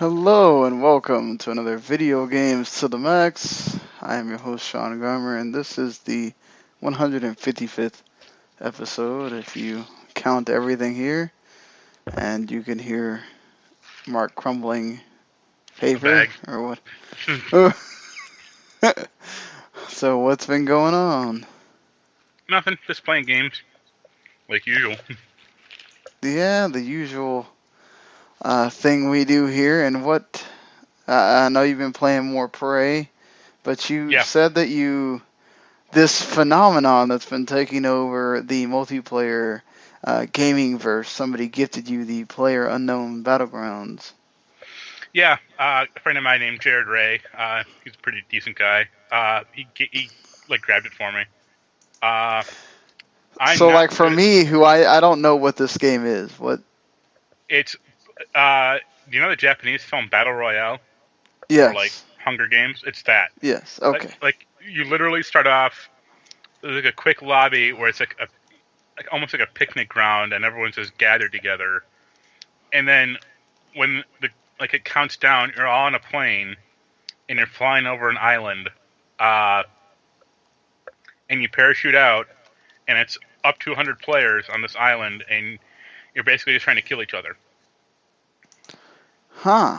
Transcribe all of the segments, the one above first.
Hello and welcome to another Video Games to the Max. I am your host Sean Garmer, and this is the 155th episode if you count everything here. And you can hear Mark crumbling paper or what. So what's been going on? Nothing, just playing games like usual. Yeah, the usual thing we do here. And what I know you've been playing more Prey, but you said that this phenomenon that's been taking over the multiplayer gaming verse, somebody gifted you the Player Unknown Battlegrounds. Yeah, a friend of mine named Jared Ray. He's a pretty decent guy. He grabbed it for me. For me, who I don't know what this game is. What? It's do you know the Japanese film Battle Royale? Yes. Or like Hunger Games? It's that. Yes. Okay. Like you literally start off like a quick lobby where it's like almost like a picnic ground and everyone's just gathered together, and then when it counts down, you're all on a plane and you're flying over an island, and you parachute out, and it's up to 100 players on this island, and you're basically just trying to kill each other. Huh.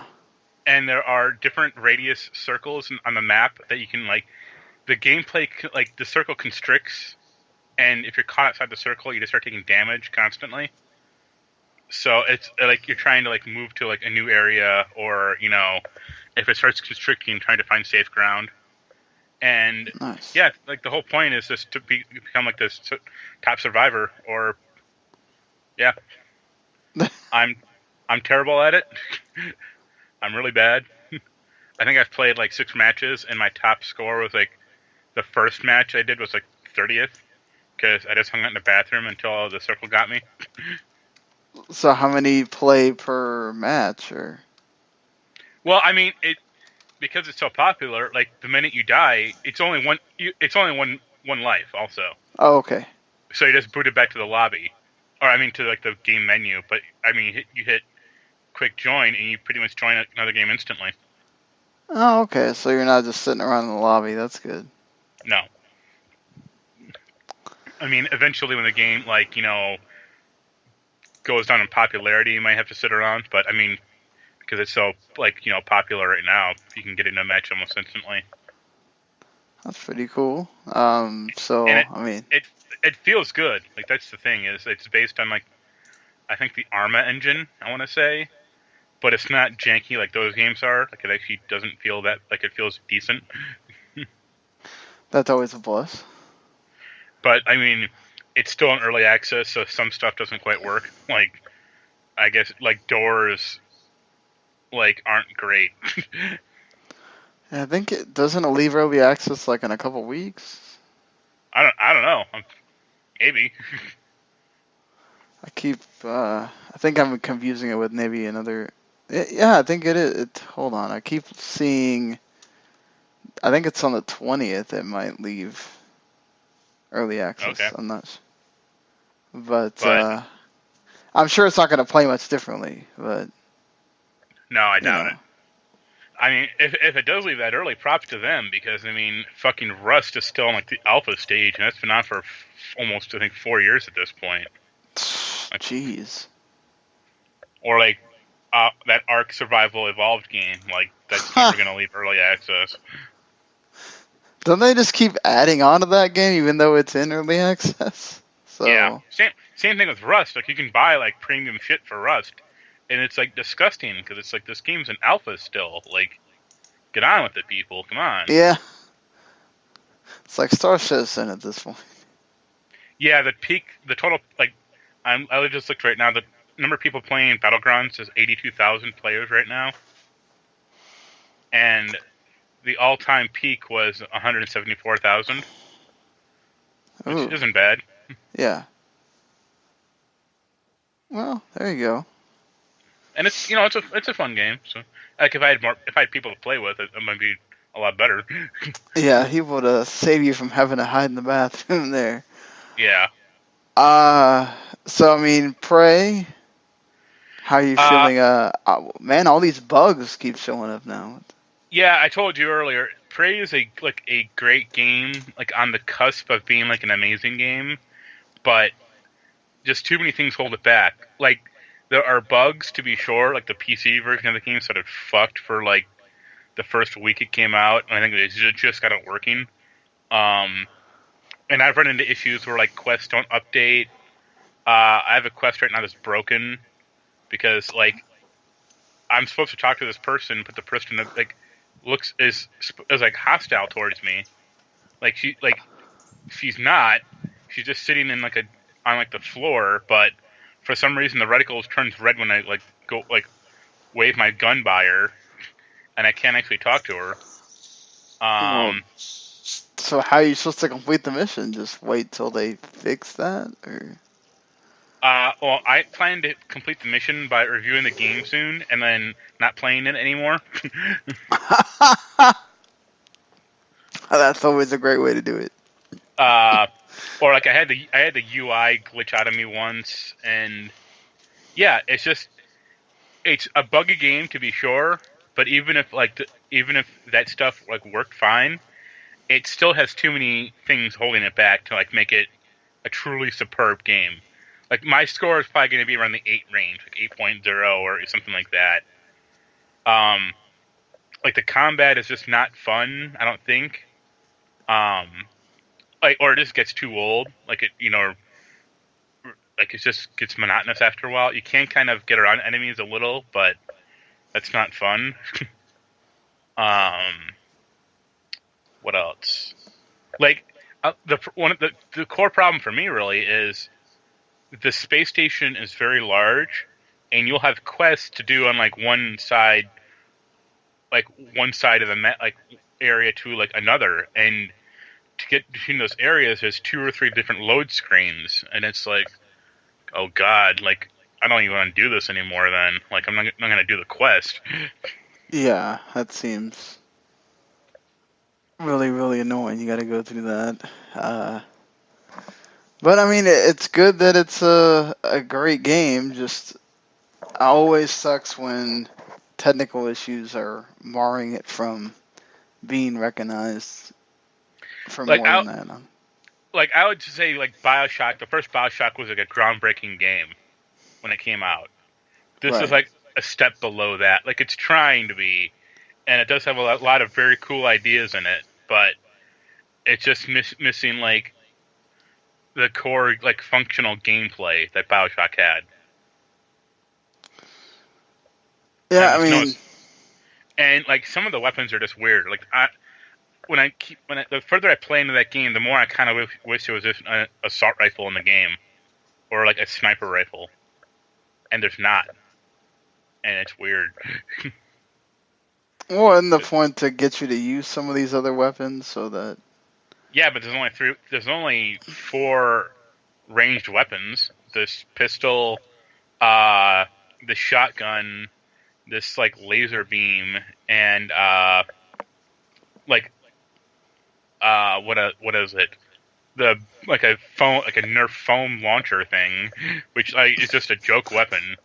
And there are different radius circles on the map that you can, the gameplay, the circle constricts, and if you're caught outside the circle, you just start taking damage constantly. So it's you're trying to move to a new area, or if it starts constricting, trying to find safe ground. And nice. Yeah, the whole point is just to become this top survivor. Or yeah, I'm terrible at it. I'm really bad. I think I've played 6 matches, and my top score was the first match I did was 30th, because I just hung out in the bathroom until the circle got me. So how many play per match, or? Well, I mean, because it's so popular. The minute you die, it's only one. It's only one life. Also. Oh, okay. So you just boot it back to the lobby, or to the game menu. But I mean, you hit quick join, and you pretty much join another game instantly. Oh, okay. So you're not just sitting around in the lobby. That's good. No. I mean, eventually, when the game goes down in popularity, you might have to sit around. But I mean, because it's so popular right now, you can get into a match almost instantly. That's pretty cool. I mean, it feels good. That's the thing, is it's based on I think the Arma engine, I want to say, but it's not janky like those games are. It actually doesn't feel that it feels decent. That's always a plus. But I mean, it's still in early access, so some stuff doesn't quite work. I guess doors aren't great. I think it doesn't leave early access in a couple weeks. I don't know. Maybe. I think I'm confusing it with maybe another. Yeah, I think it is. Hold on, I keep seeing. I think it's on the 20th. It might leave early access. Okay. I'm not sure. But I'm sure it's not going to play much differently. But no, I doubt it. I mean, if it does leave that early, props to them, because I mean, fucking Rust is still in the alpha stage, and that's been on for almost, I think, 4 years at this point. Jeez. Or that Ark Survival Evolved game, that's never gonna leave early access. Don't they just keep adding on to that game even though it's in early access? So yeah, same thing with Rust. You can buy premium shit for Rust, and it's disgusting, because it's this game's an alpha still. Get on with it, people. Come on. Yeah. It's like Star Citizen at this point. Yeah, the total, I just looked right now, the number of people playing Battlegrounds is 82,000 players right now. And the all-time peak was 174,000. Which isn't bad. Yeah. Well, there you go. And it's it's a fun game. So if I had people to play with, it might be a lot better. Yeah, he would save you from having to hide in the bathroom there. Yeah. So I mean, Prey. How are you feeling? Man, all these bugs keep showing up now. Yeah, I told you earlier, Prey is a great game, like on the cusp of being like an amazing game, but just too many things hold it back. Like, there are bugs, to be sure, like the PC version of the game started fucked for like the first week it came out, and I think it just got it working. And I've run into issues where like quests don't update. I have a quest right now that's broken because like I'm supposed to talk to this person, but the person like is like hostile towards me. Like she's not. She's just sitting in like on like the floor, but for some reason the reticle turns red when I like go like wave my gun by her, and I can't actually talk to her. So how are you supposed to complete the mission? Just wait till they fix that, or? Well, I plan to complete the mission by reviewing the game soon, and then not playing it anymore. That's always a great way to do it. Or like I had the UI glitch out of me once, and yeah, it's a buggy game to be sure. But even if that stuff like worked fine, it still has too many things holding it back to like make it a truly superb game. Like my score is probably going to be around the 8 range, like 8.0 or something like that. Like the combat is just not fun, I don't think. Or it just gets too old. Like like it just gets monotonous after a while. You can kind of get around enemies a little, but that's not fun. What else? Like the core problem for me really is the space station is very large, and you'll have quests to do on like one side of the area to like another, and to get between those areas, there's 2 or 3 different load screens, and it's like, oh god, like I don't even want to do this anymore. Then, like I'm not going to do the quest. Yeah, that seems really, really annoying. You got to go through that. But I mean, it's good that it's a great game. Just always sucks when technical issues are marring it from being recognized for like, more than that. Like I would just say, like BioShock, the first BioShock was like a groundbreaking game when it came out. This is like a step below that. Like it's trying to be, and it does have a lot of very cool ideas in it, but it's just missing like the core like functional gameplay that BioShock had. Yeah, I mean, and like some of the weapons are just weird. Like the further I play into that game, the more I kind of wish there was just an assault rifle in the game, or like a sniper rifle, and there's not, and it's weird. Well, isn't the point to get you to use some of these other weapons so that? Yeah, but there's only 4 ranged weapons: this pistol, the shotgun, this like laser beam, and what is it? The like a Nerf foam launcher thing, which is just a joke weapon.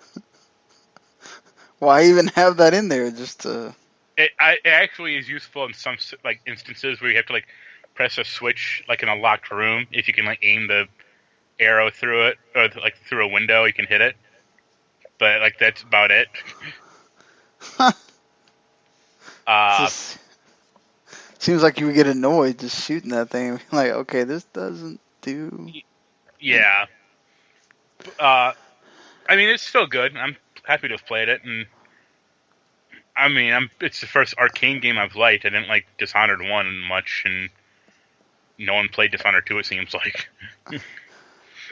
Why even have that in there? Just to... It actually is useful in some like instances where you have to like press a switch like in a locked room. If you can like aim the arrow through it, or like through a window, you can hit it. But like that's about it. Seems like you would get annoyed just shooting that thing. Like, okay, this doesn't do. Yeah. I mean, it's still good. I'm happy to have played it, and I mean, it's the first arcane game I've liked. I didn't like Dishonored 1 much, and no one played Dishonored 2, it seems like.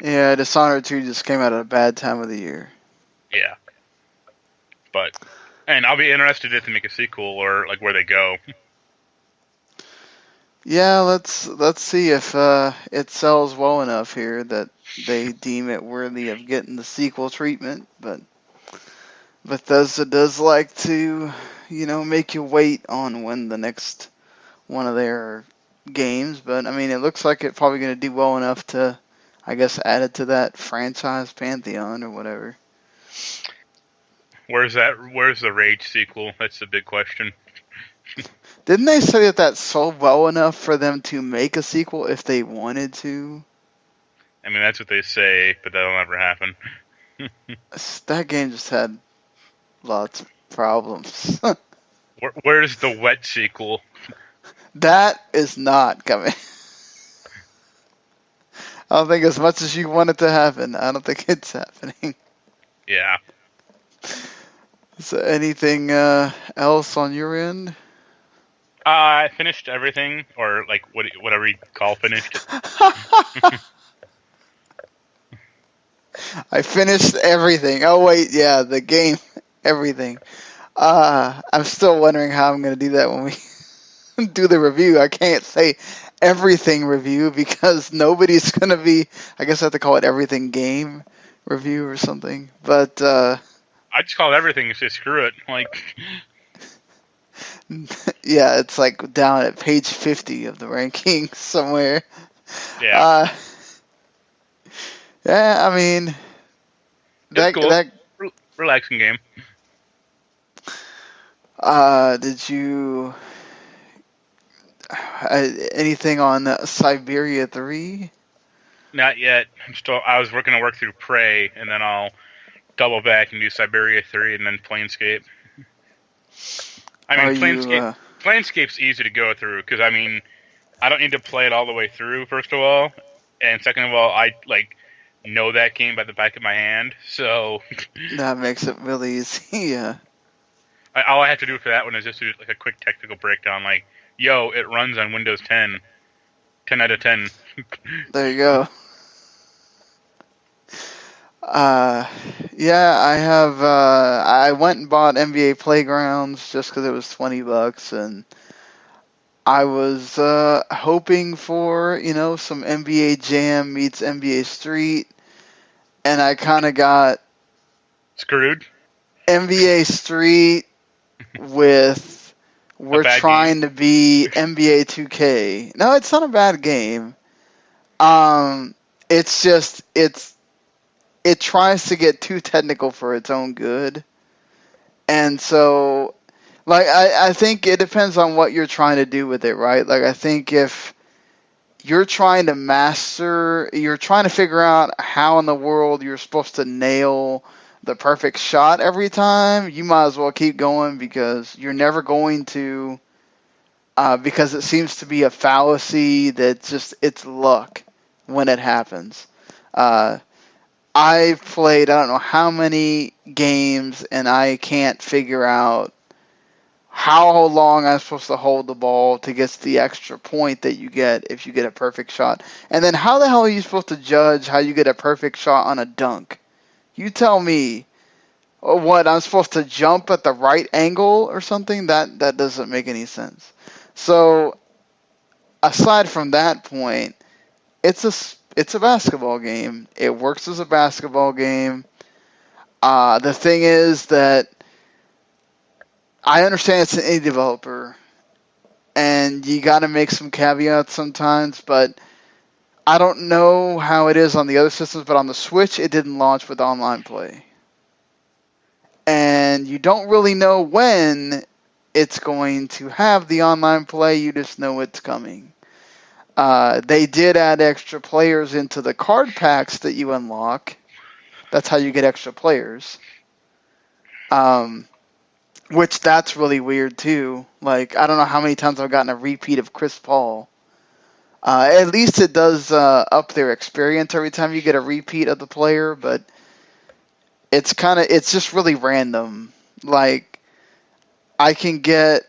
Yeah, Dishonored 2 just came out at a bad time of the year. Yeah. And I'll be interested if they make a sequel or like where they go. Yeah, let's see if it sells well enough here that they deem it worthy of getting the sequel treatment. But Bethesda does like to, make you wait on when the next one of their games. But I mean, it looks like it's probably going to do well enough to, I guess, add it to that franchise pantheon or whatever. Where's the Rage sequel? That's the big question. Didn't they say that sold well enough for them to make a sequel if they wanted to? I mean, that's what they say, but that'll never happen. That game just had lots of problems. Where's the Wet sequel? That is not coming. I don't think as much as you want it to happen, I don't think it's happening. Yeah. So anything else on your end? I finished everything, or like whatever you call finished. I finished everything. Oh wait, yeah, the game, everything. I'm still wondering how I'm going to do that when we do the review. I can't say everything review because nobody's going to be. I guess I have to call it everything game review or something. But I just call it everything. Say screw it. Like, yeah, it's like down at page 50 of the rankings somewhere. Yeah. Yeah, I mean, that relaxing game. Did you anything on Siberia 3? Not yet. I was working to work through Prey, and then I'll double back and do Siberia 3, and then Planescape. I mean, Planescape's easy to go through because I mean, I don't need to play it all the way through. First of all, and second of all, I know that game by the back of my hand, so that makes it really easy. Yeah. All I have to do for that one is just do like a quick technical breakdown, like, yo, it runs on Windows 10, 10 out of 10. There you go. Yeah, I have. I went and bought NBA Playgrounds just because it was $20, and I was hoping for some NBA Jam meets NBA Street, and I kind of got screwed. NBA Street with we're trying to be NBA 2K. No, it's not a bad game. It's just it tries to get too technical for its own good. And so, like, I think it depends on what you're trying to do with it, right? Like, I think if you're trying to figure out how in the world you're supposed to nail the perfect shot every time, you might as well keep going because you're never going to, because it seems to be a fallacy that just, it's luck when it happens. I've played I don't know how many games, and I can't figure out how long I'm supposed to hold the ball to get the extra point that you get if you get a perfect shot. And then how the hell are you supposed to judge how you get a perfect shot on a dunk? You tell me. What, I'm supposed to jump at the right angle or something? That doesn't make any sense. So, aside from that point, it's a basketball game. It works as a basketball game. The thing is that I understand it's an indie developer, and you got to make some caveats sometimes, but I don't know how it is on the other systems, but on the Switch, it didn't launch with online play. And you don't really know when it's going to have the online play, you just know it's coming. They did add extra players into the card packs that you unlock. That's how you get extra players. Which that's really weird too. Like, I don't know how many times I've gotten a repeat of Chris Paul. At least it does up their experience every time you get a repeat of the player, but it's just really random. Like, I can get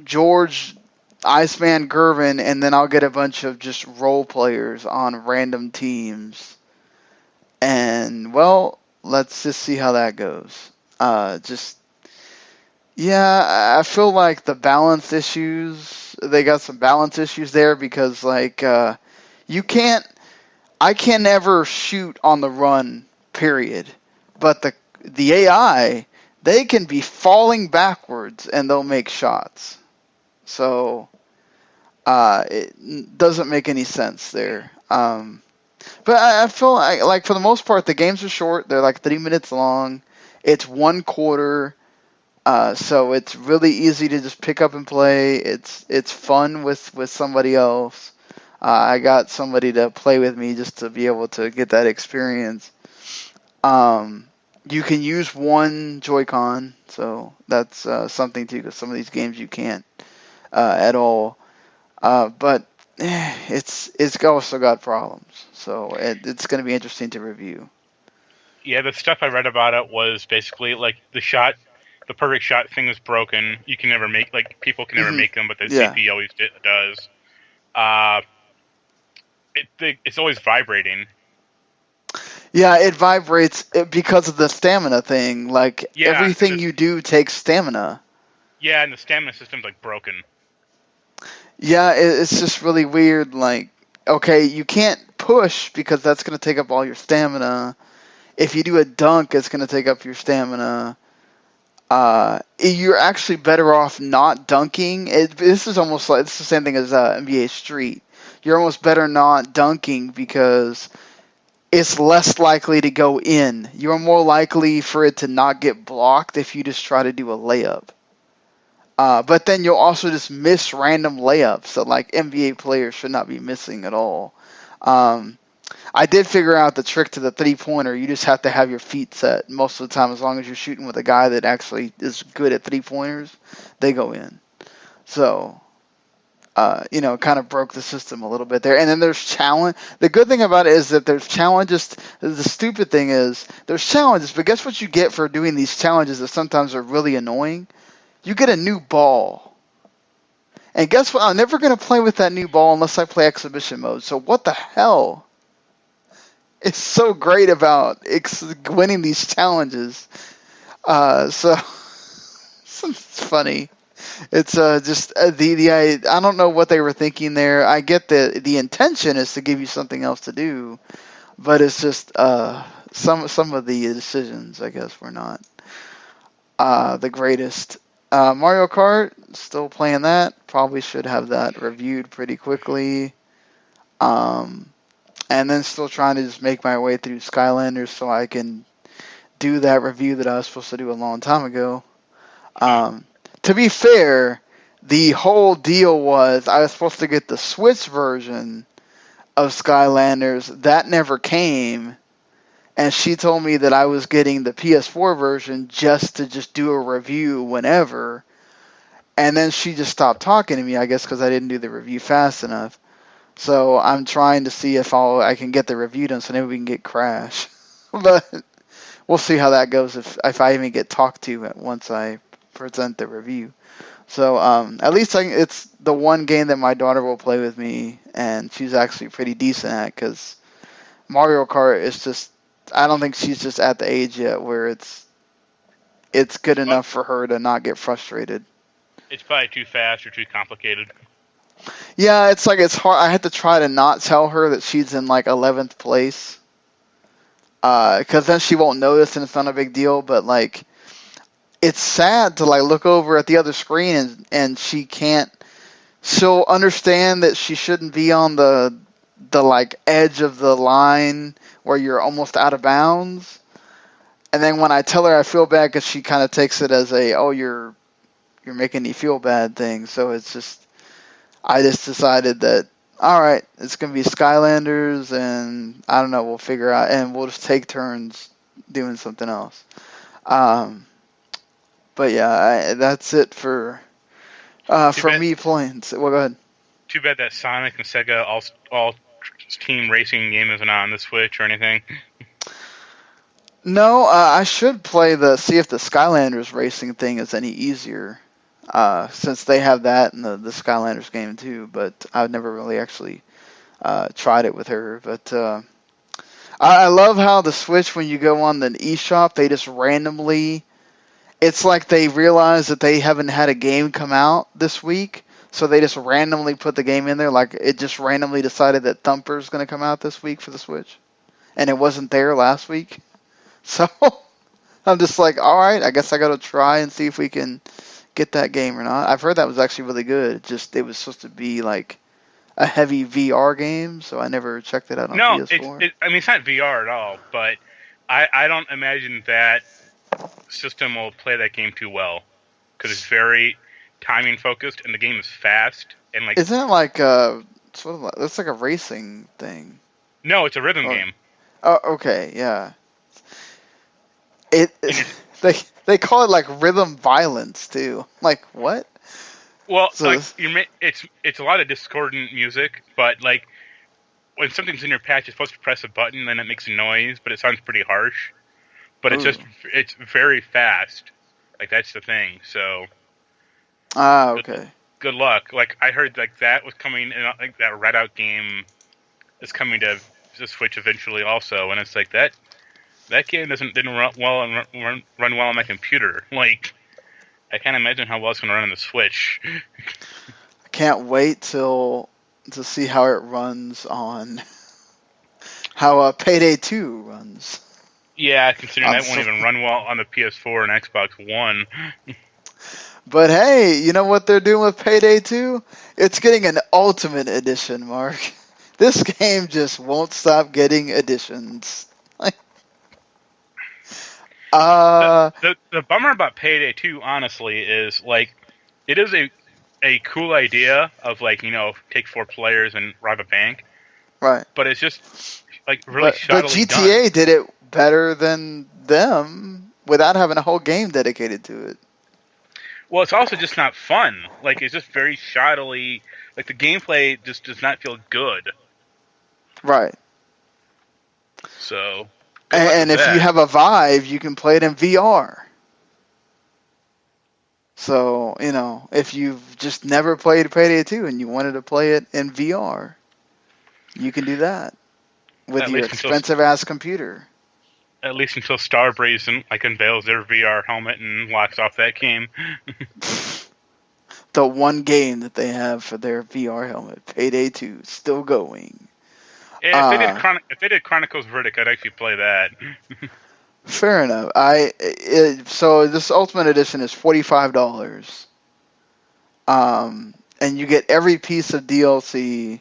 George Iceman Gervin, and then I'll get a bunch of just role players on random teams. And, well, let's just see how that goes. Yeah, I feel like the balance issues, they got some balance issues there because, like, I can never shoot on the run, period. But the AI, they can be falling backwards and they'll make shots. So, it doesn't make any sense there. But I feel like for the most part, the games are short. They're like 3 minutes long. It's 1 quarter, so it's really easy to just pick up and play. It's fun with somebody else. I got somebody to play with me just to be able to get that experience. You can use one Joy-Con, so that's something too, because some of these games you can't at all. But it's also got problems, so it's going to be interesting to review. Yeah, the stuff I read about it was basically like the perfect shot thing is broken. You can never make, like, people can never make them, but the CPU always does. It's always vibrating. Yeah, it vibrates because of the stamina thing. Like, everything you do takes stamina. Yeah, and the stamina system's, like, broken. Yeah, it's just really weird. Like, okay, you can't push because that's going to take up all your stamina. If you do a dunk, it's going to take up your stamina. You're actually better off not dunking. This is almost like, it's the same thing as NBA Street. You're almost better not dunking because it's less likely to go in. You're more likely for it to not get blocked if you just try to do a layup. But then you'll also just miss random layups. So, like, NBA players should not be missing at all. I did figure out the trick to the three-pointer. You just have to have your feet set most of the time. As long as you're shooting with a guy that actually is good at three-pointers, they go in. So, kind of broke the system a little bit there. And then there's challenge. The good thing about it is that there's challenges. The stupid thing is there's challenges, but guess what you get for doing these challenges that sometimes are really annoying? You get a new ball. And guess what? I'm never going to play with that new ball unless I play exhibition mode. So what the hell is so great about winning these challenges? So it's funny. It's just I don't know what they were thinking there. I get the intention is to give you something else to do, but it's just some of the decisions, I guess, were not the greatest. Mario Kart, still playing that. Probably should have that reviewed pretty quickly. And then still trying to just make my way through Skylanders so I can do that review that I was supposed to do a long time ago. To be fair, the whole deal was I was supposed to get the Switch version of Skylanders. That never came. And she told me that I was getting the PS4 version just to do a review whenever. And then she just stopped talking to me, I guess because I didn't do the review fast enough. So I'm trying to see if I can get the review done so maybe we can get Crash. But we'll see how that goes if I even get talked to once I present the review. So at least it's the one game that my daughter will play with me, and she's actually pretty decent at, because Mario Kart is just, I don't think she's just at the age yet where it's good enough for her to not get frustrated. It's probably too fast or too complicated. Yeah, it's hard. I had to try to not tell her that she's in like 11th place, because then she won't notice and it's not a big deal. But like, it's sad to like look over at the other screen and she can't. She'll understand that she shouldn't be on the like edge of the line where you're almost out of bounds. And then when I tell her, I feel bad because she kind of takes it as you're making me feel bad thing. So it's just, I just decided that, all right, it's going to be Skylanders, and I don't know, we'll figure out, and we'll just take turns doing something else. But yeah, that's it for me playing. So, well, go ahead. Too bad that Sonic and Sega all team racing game isn't on the Switch or anything. No, I should see if the Skylanders racing thing is any easier, since they have that in the Skylanders game too. But I've never really actually tried it with her. But I love how the Switch, when you go on the eShop, they just randomly, it's like they realize that they haven't had a game come out this week, so they just randomly put the game in there. Like, it just randomly decided that Thumper's going to come out this week for the Switch, and it wasn't there last week. So I'm just like, all right, I guess I got to try and see if we can get that game or not. I've heard that was actually really good. Just, it was supposed to be like a heavy VR game, so I never checked it out on PS4. I mean, it's not VR at all, but I don't imagine that system will play that game too well because it's very timing focused and the game is fast and like. Isn't it like it's like a racing thing? No, it's a rhythm game. Oh, okay, yeah. They call it like rhythm violence too. Like what? Well, so like it's a lot of discordant music, but like when something's in your patch, you're supposed to press a button, then it makes a noise, but it sounds pretty harsh. But it's very fast. Like that's the thing. So. Okay. Good luck. Like I heard, like that was coming, and like that Redout game is coming to Switch eventually, also. And it's like that game didn't run well and run well on my computer. Like I can't imagine how well it's going to run on the Switch. I can't wait to see how it runs on how Payday 2 runs. Yeah, considering that won't even run well on the PS4 and Xbox One. But hey, you know what they're doing with Payday 2? It's getting an Ultimate Edition, Mark. This game just won't stop getting editions. The bummer about Payday 2, honestly, is like it is a cool idea of like, you know, take 4 players and rob a bank. Right. But it's just like really shoddily But GTA did it better than them without having a whole game dedicated to it. Well, it's also just not fun. Like, it's just very shoddily. Like, the gameplay just does not feel good. Right. So. And if you have a Vive, you can play it in VR. So, you know, if you've just never played Payday 2 and you wanted to play it in VR, you can do that with your expensive-ass computer. At least until Starbreeze unveils their VR helmet and locks off that game. The one game that they have for their VR helmet, Payday 2, still going. Yeah, if they did Chronicles Verdict, I'd actually play that. Fair enough. So this Ultimate Edition is $45. And you get every piece of DLC,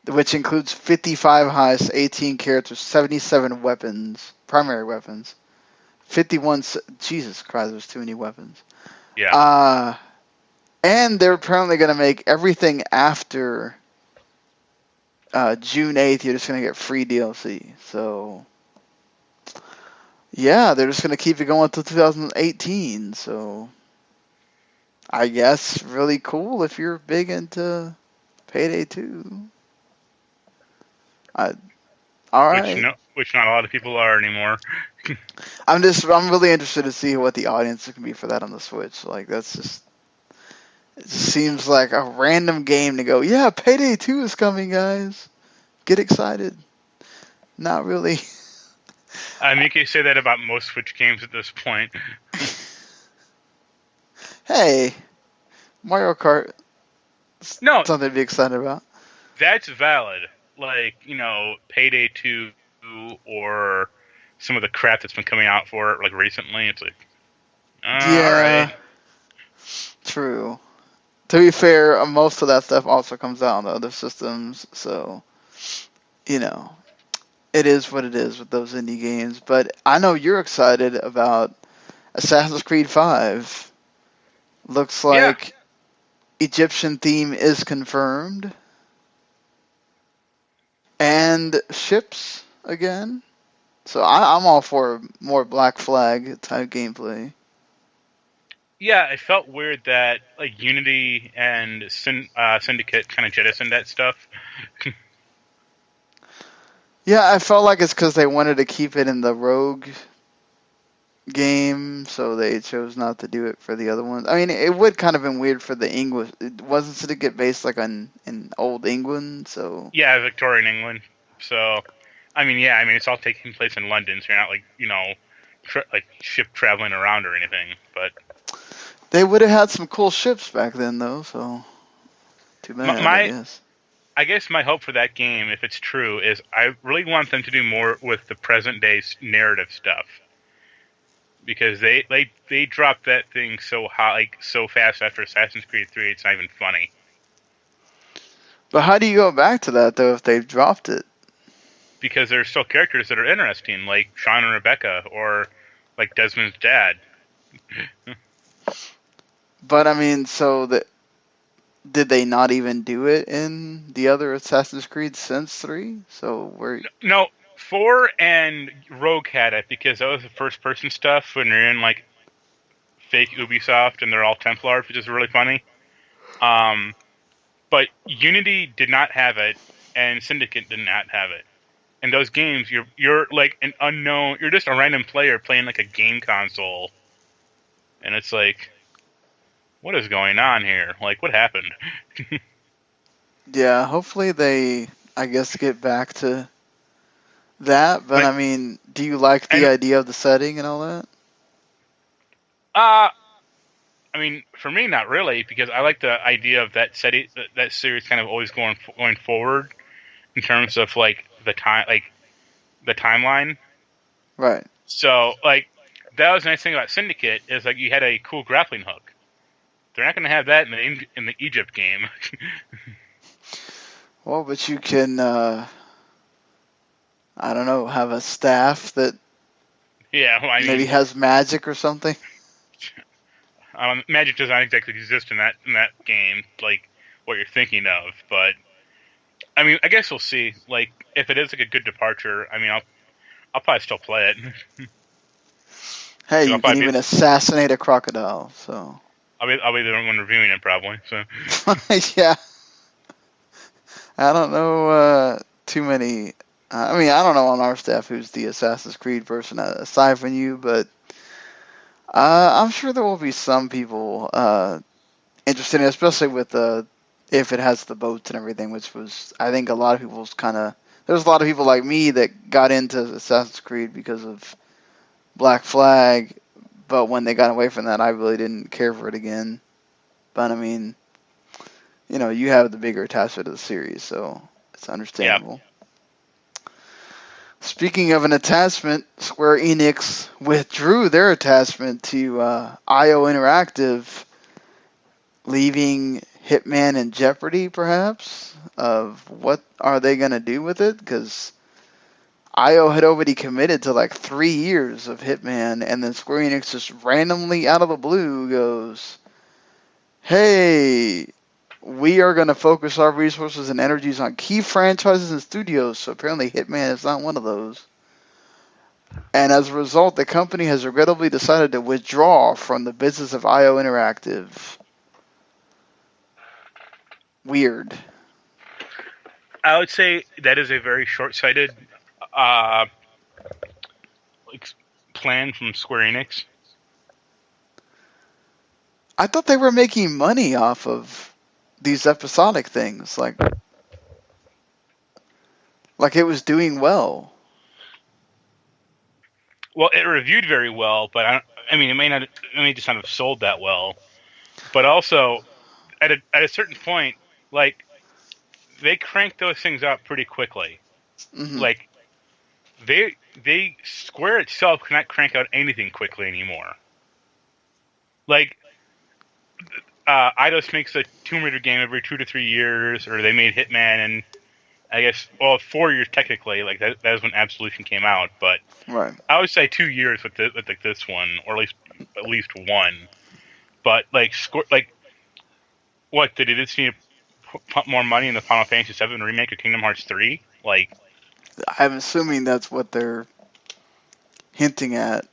which includes 55 heists, 18 characters, 77 weapons, primary weapons, 51. Jesus Christ, there's too many weapons. Yeah. And they're apparently going to make everything after June 8th. You're just going to get free DLC. So, yeah, they're just going to keep it going until 2018. So, I guess really cool if you're big into Payday 2. All right. Which not a lot of people are anymore. I'm really interested to see what the audience can be for that on the Switch. Like it just seems like a random game to go, yeah, Payday 2 is coming, guys. Get excited. Not really. I mean, you can say that about most Switch games at this point. Hey, Mario Kart. No, something to be excited about. That's valid. Like, you know, Payday 2 or some of the crap that's been coming out for it, like, recently. It's like, yeah, all right. True. To be fair, most of that stuff also comes out on other systems, so, you know, it is what it is with those indie games. But I know you're excited about Assassin's Creed 5. Looks like Egyptian theme is confirmed. And ships again. So I'm all for more Black Flag type gameplay. Yeah, it felt weird that like Unity and Syndicate kind of jettisoned that stuff. Yeah, I felt like it's because they wanted to keep it in the Rogue game, so they chose not to do it for the other ones. I mean, it would kind of been weird for the English. It wasn't Syndicate based like in old England, so yeah, Victorian England. So, I mean, it's all taking place in London, so you're not like, you know, like ship traveling around or anything. But they would have had some cool ships back then, though. So, too bad. I guess my hope for that game, if it's true, is I really want them to do more with the present day narrative stuff. Because they dropped that thing so high, like so fast after Assassin's Creed 3, it's not even funny. But how do you go back to that though if they've dropped it? Because there's still characters that are interesting, like Sean and Rebecca, or like Desmond's dad. But I mean, did they not even do it in the other Assassin's Creed since 3? So where? No, 4 and Rogue had it because that was the first-person stuff when you're in like fake Ubisoft and they're all Templars, which is really funny. But Unity did not have it, and Syndicate did not have it. In those games, you're like an unknown. You're just a random player playing like a game console, and it's like, what is going on here? Like, what happened? Yeah, hopefully they, I guess, get back to that. But I mean, do you like the idea of the setting and all that? I mean, for me, not really, because I like the idea of that setting, that series kind of always going forward in terms of like the timeline. Right. So, like, that was the nice thing about Syndicate is like you had a cool grappling hook. They're not going to have that in the Egypt game. Well, but you can, I don't know, have a staff that maybe has magic or something. Magic does not exactly exist in that game, like what you're thinking of. But I mean, I guess we'll see. Like, if it is like a good departure, I mean, I'll probably still play it. Hey, you can even assassinate a crocodile. So I'll be the one reviewing it probably. So yeah, I don't know too many. I mean, I don't know on our staff who's the Assassin's Creed person aside from you, but I'm sure there will be some people interested in it, especially with if it has the boats and everything, which was, I think, a lot of people's kind of. There's a lot of people like me that got into Assassin's Creed because of Black Flag, but when they got away from that, I really didn't care for it again. But I mean, you know, you have the bigger attachment to the series, so it's understandable. Yeah. Speaking of an attachment, Square-Enix withdrew their attachment to IO Interactive, leaving Hitman and Jeopardy, perhaps, of what are they going to do with it, because IO had already committed to like 3 years of Hitman, and then Square-Enix just randomly out of the blue goes, hey, we are going to focus our resources and energies on key franchises and studios, so apparently Hitman is not one of those. And as a result, the company has regrettably decided to withdraw from the business of IO Interactive. Weird. I would say that is a very short-sighted plan from Square Enix. I thought they were making money off of these episodic things, like it was doing well. Well, it reviewed very well, but I mean, it may just not have sold that well. But also, at a certain point, like, they crank those things out pretty quickly. Mm-hmm. Like, they Square itself cannot crank out anything quickly anymore. Like, Eidos makes a Tomb Raider game every 2 to 3 years, or they made Hitman, and I guess 4 years technically. Like that was when Absolution came out, but right. I would say 2 years with like this one, or at least one. But like what did it just need to pump more money in the Final Fantasy VII remake of Kingdom Hearts 3? Like, I'm assuming that's what they're hinting at.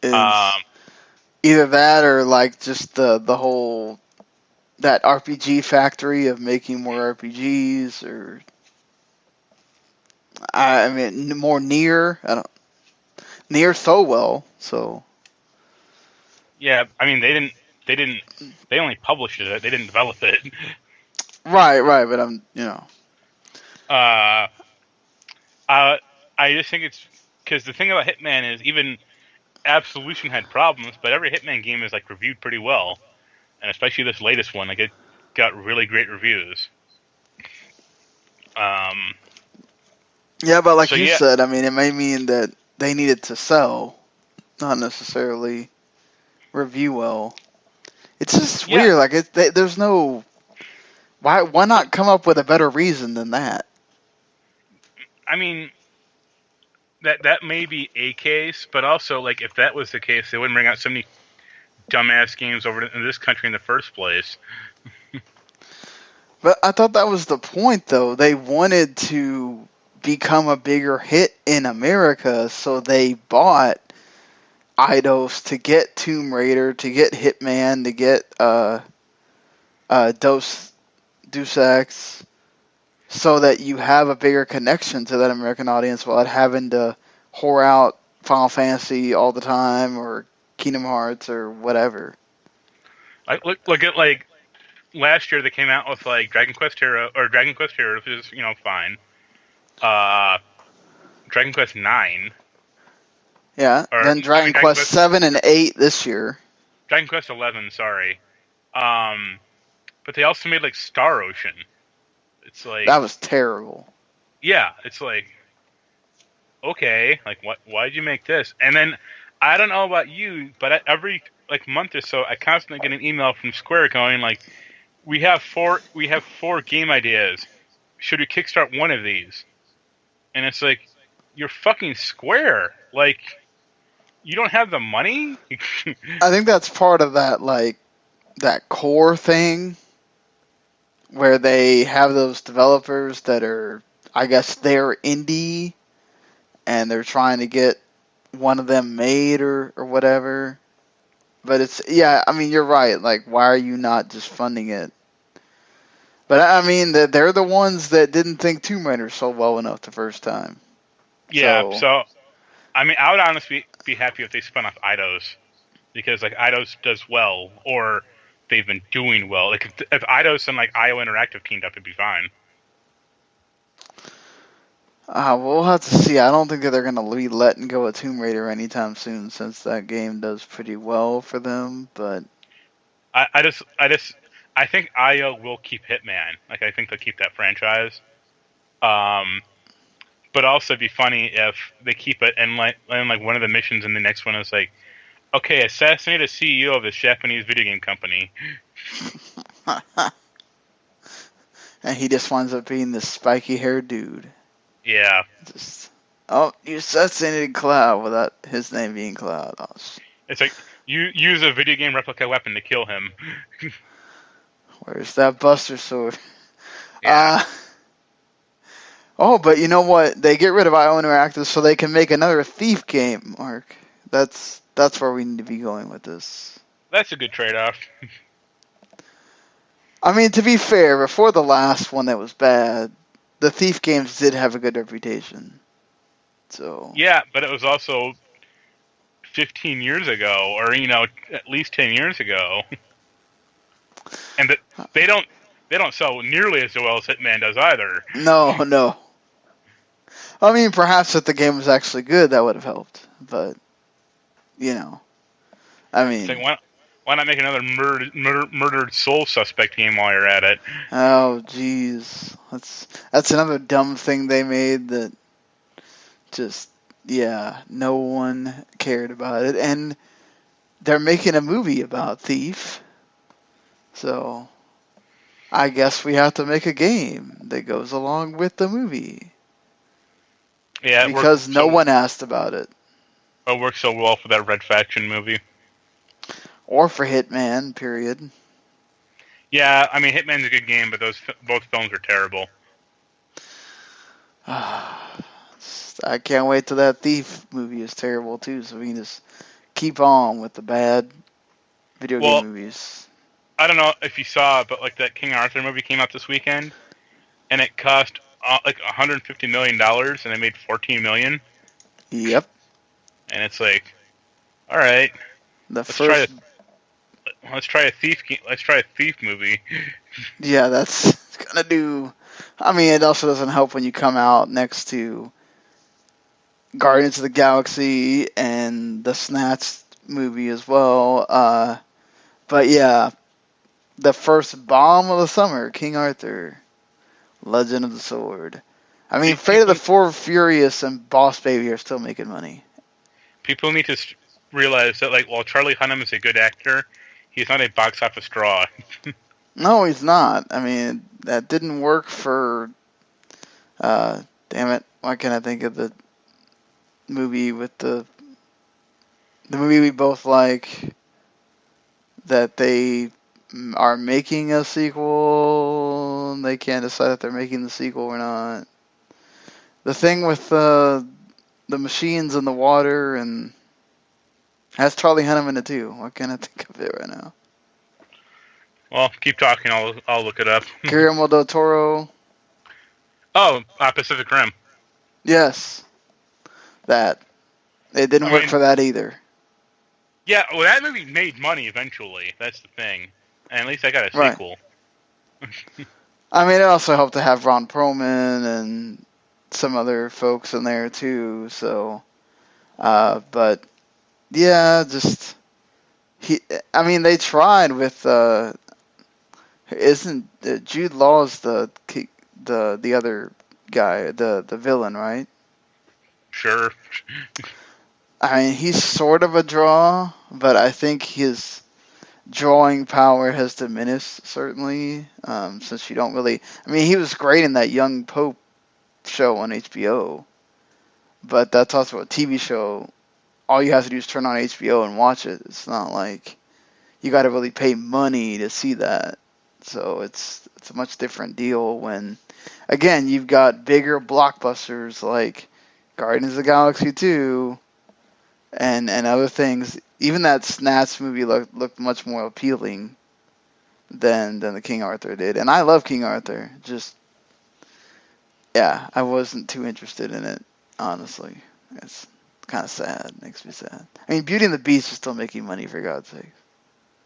Is either that or like just the whole that RPG factory of making more RPGs, or I mean more Nier. Nier so well, so yeah. I mean they only published it. They didn't develop it. Right. But I'm I just think it's because the thing about Hitman is even Absolution had problems, but every Hitman game is like reviewed pretty well, and especially this latest one, like it got really great reviews. Yeah, but like you said, I mean, it may mean that they needed to sell, not necessarily review well. It's just weird. Like there's no why not come up with a better reason than that? I mean, that may be a case, but also, like, if that was the case, they wouldn't bring out so many dumbass games over in this country in the first place. But I thought that was the point, though. They wanted to become a bigger hit in America, so they bought Eidos to get Tomb Raider, to get Hitman, to get Deus Ex, so that you have a bigger connection to that American audience without having to whore out Final Fantasy all the time or Kingdom Hearts or whatever. Like look at, like, last year they came out with, like, Dragon Quest Heroes, which is, fine. Dragon Quest 9. Yeah, then Dragon Quest 7 and 8 this year. Dragon Quest 11, sorry. But they also made, like, Star Ocean. It's like... That was terrible. Yeah, it's like... Okay, like, why'd you make this? And then, I don't know about you, but every, like, month or so, I constantly get an email from Square going, like, we have four game ideas. Should we kickstart one of these? And it's like, you're fucking Square. Like, you don't have the money? I think that's part of that, like, that core thing where they have those developers that are, I guess, they're indie and they're trying to get one of them made or whatever. But it's, yeah, I mean, you're right. Like, why are you not just funding it? But, I mean, they're the ones that didn't think Tomb Raider sold well enough the first time. Yeah, so I mean, I would honestly be happy if they spun off Eidos. Because, like, Eidos does well, or they've been doing well. Like, if Eidos and, like, IO Interactive teamed up, it'd be fine. We'll have to see. I don't think that they're going to be letting go of Tomb Raider anytime soon, since that game does pretty well for them, but... I think IO will keep Hitman. Like, I think they'll keep that franchise. But also it'd be funny if they keep it and like one of the missions in the next one is like, okay, assassinate a CEO of this Japanese video game company. And he just winds up being this spiky haired dude. Yeah. You assassinated Cloud without his name being Cloud. Oh. It's like, you use a video game replica weapon to kill him. Where's that Buster Sword? Yeah. But you know what? They get rid of IO Interactive so they can make another Thief game, Mark. That's where we need to be going with this. That's a good trade-off. I mean, to be fair, before the last one that was bad, the Thief games did have a good reputation. So yeah, but it was also 15 years ago, or at least 10 years ago, and they don't sell nearly as well as Hitman does either. No. I mean, perhaps if the game was actually good, that would have helped. But I mean, like, why not make another murdered soul suspect game while you're at it? Oh, jeez, that's another dumb thing they made that just no one cared about it, and they're making a movie about Thief, so I guess we have to make a game that goes along with the movie. Yeah, because no one asked about it. It worked so well for that Red Faction movie. Or for Hitman, period. Yeah, I mean, Hitman's a good game, but both films are terrible. I can't wait till that Thief movie is terrible, too, so we can just keep on with the bad video game movies. I don't know if you saw, but like that King Arthur movie came out this weekend, and it cost like $150 million, and they made $14 million. Yep. And it's like, all right, let's try a Thief movie. Yeah, that's gonna do. I mean, it also doesn't help when you come out next to Guardians of the Galaxy and the Snatch movie as well. But yeah, the first bomb of the summer, King Arthur, Legend of the Sword. I mean, Fate of the Four Furious and Boss Baby are still making money. People need to realize that, like, while Charlie Hunnam is a good actor, he's not a box office draw. No, he's not. I mean, that didn't work for... damn it, why can't I think of the movie with the movie we both like, that they are making a sequel, and they can't decide if they're making the sequel or not. The thing with the machines in the water, and has Charlie Hunnam in it too. What can I think of it right now? Well, keep talking. I'll look it up. Guillermo del Toro. Oh, Pacific Rim. Yes, that. It didn't work for that either. Yeah, well, that movie made money eventually. That's the thing. And at least I got a sequel. I mean, it also helped to have Ron Perlman and some other folks in there too. So, but yeah, just I mean, they tried with isn't Jude Law's the other guy, the villain, right? Sure. I mean, he's sort of a draw, but I think his drawing power has diminished, certainly, since you don't really... I mean, he was great in that Young Pope show on HBO, but that's also a TV show. All you have to do is turn on HBO and watch it. It's not like you got to really pay money to see that. So it's a much different deal when, again, you've got bigger blockbusters like Guardians of the Galaxy 2 and other things. Even that Snatch movie looked much more appealing than the King Arthur did. And I love King Arthur. Just, yeah, I wasn't too interested in it, honestly. It's kind of sad. It makes me sad. I mean, Beauty and the Beast is still making money, for God's sake.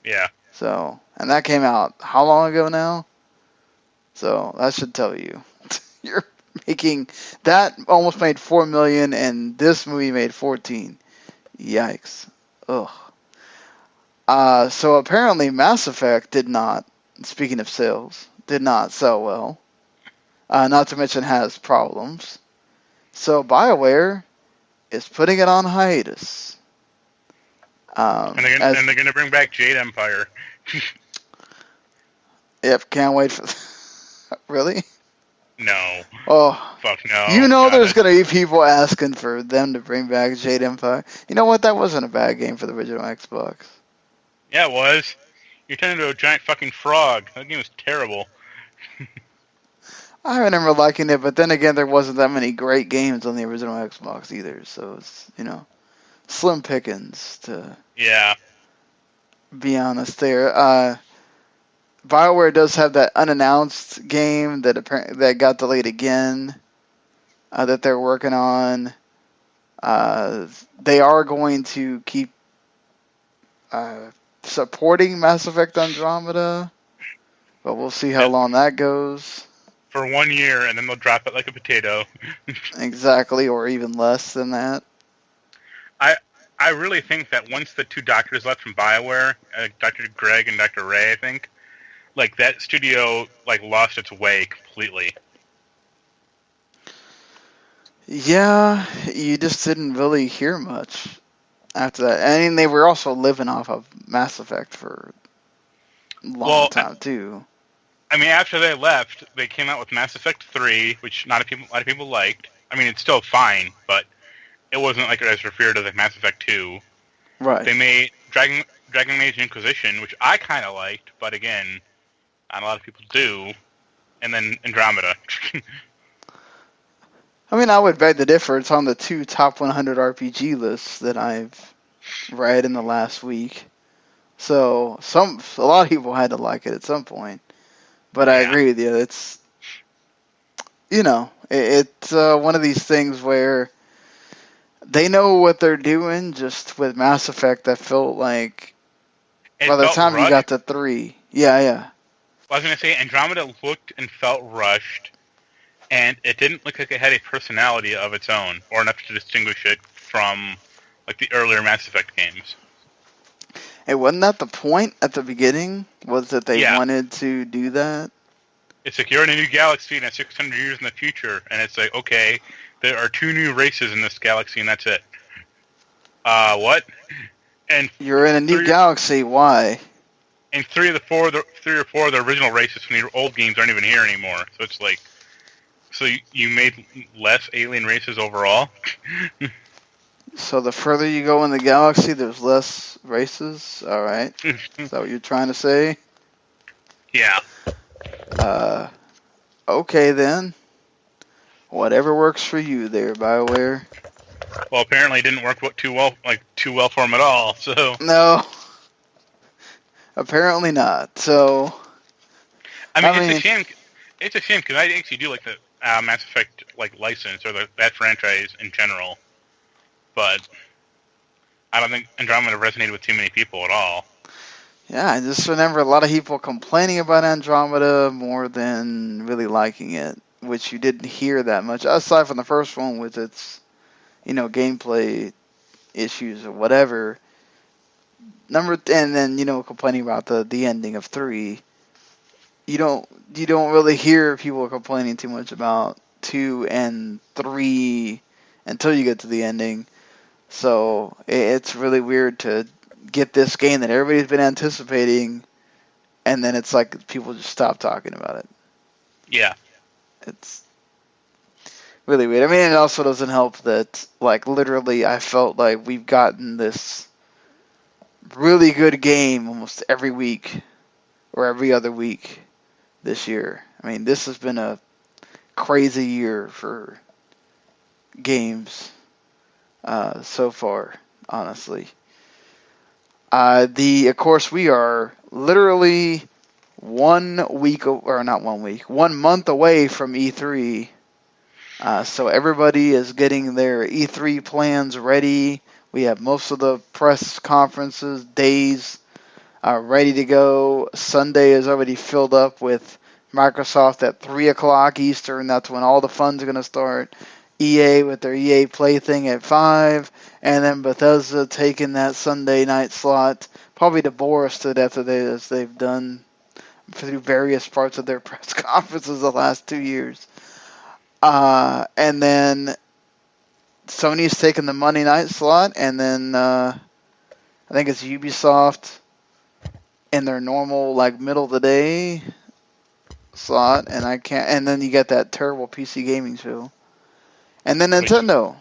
Yeah. So, and that came out how long ago now? So that should tell you. You're making... That almost made $4 million, and this movie made 14. Yikes. Ugh. So apparently Mass Effect did not, speaking of sales, did not sell well. Not to mention has problems. So Bioware is putting it on hiatus. And they're going to bring back Jade Empire. Yep, can't wait for... Really? No. Oh. Fuck no. You know there's going to be people asking for them to bring back Jade Empire. You know what? That wasn't a bad game for the original Xbox. Yeah, it was. You turned into a giant fucking frog. That game was terrible. I remember liking it, but then again, there wasn't that many great games on the original Xbox either. So it's, slim pickings to be honest there. BioWare does have that unannounced game that got delayed again that they're working on. They are going to keep supporting Mass Effect Andromeda, but we'll see how long that goes. For 1 year, and then they'll drop it like a potato. Exactly, or even less than that. I really think that once the two doctors left from BioWare, Dr. Greg and Dr. Ray, I think, like, that studio, like, lost its way completely. Yeah, you just didn't really hear much after that. I mean, they were also living off of Mass Effect for a long time, too. I mean, after they left, they came out with Mass Effect 3, which a lot of people liked. I mean, it's still fine, but it wasn't like as revered as like Mass Effect 2. Right. They made Dragon Age Inquisition, which I kind of liked, but again, not a lot of people do. And then Andromeda. I mean, I would beg to differ. It's on the 2 top 100 RPG lists that I've read in the last week. So a lot of people had to like it at some point. But I agree with you. It's, it's one of these things where they know what they're doing. Just with Mass Effect, that felt like by the time you got to 3. Yeah. I was going to say, Andromeda looked and felt rushed, and it didn't look like it had a personality of its own, or enough to distinguish it from like the earlier Mass Effect games. Hey, wasn't that the point at the beginning? Was that they wanted to do that? It's like you're in a new galaxy and it's 600 years in the future, and it's like, okay, there are 2 new races in this galaxy, and that's it. What? And you're in a new galaxy. Why? And 3 or 4 of the original races from the old games aren't even here anymore. So it's like, so you made less alien races overall. So the further you go in the galaxy, there's less races. All right, is that what you're trying to say? Yeah. Okay then. Whatever works for you there, Bioware. Well, apparently it didn't work too well for him at all. So no, apparently not. So I mean, it's a shame. It's a shame because I actually do like the Mass Effect license or that franchise in general, but I don't think Andromeda resonated with too many people at all. Yeah, I just remember a lot of people complaining about Andromeda more than really liking it, which you didn't hear that much, aside from the first one with its, gameplay issues or whatever. And then complaining about the ending of 3. You don't really hear people complaining too much about 2 and 3 until you get to the ending. So it's really weird to get this game that everybody's been anticipating, and then it's like people just stop talking about it. Yeah. It's really weird. I mean, it also doesn't help that, literally I felt like we've gotten this really good game almost every week or every other week this year. I mean, this has been a crazy year for games so far, honestly. Of course, we are literally 1 week, or not 1 week, 1 month away from E3. So everybody is getting their E3 plans ready. We have most of the press conferences, days ready to go. Sunday is already filled up with Microsoft at 3 o'clock Eastern. That's when all the fun's going to start. EA with their EA Play thing at 5. And then Bethesda taking that Sunday night slot, probably to bore us to death as they've done through various parts of their press conferences the last 2 years. And then Sony's taking the Monday night slot, and then I think it's Ubisoft in their normal middle of the day slot, and then you get that terrible PC gaming show, and then Nintendo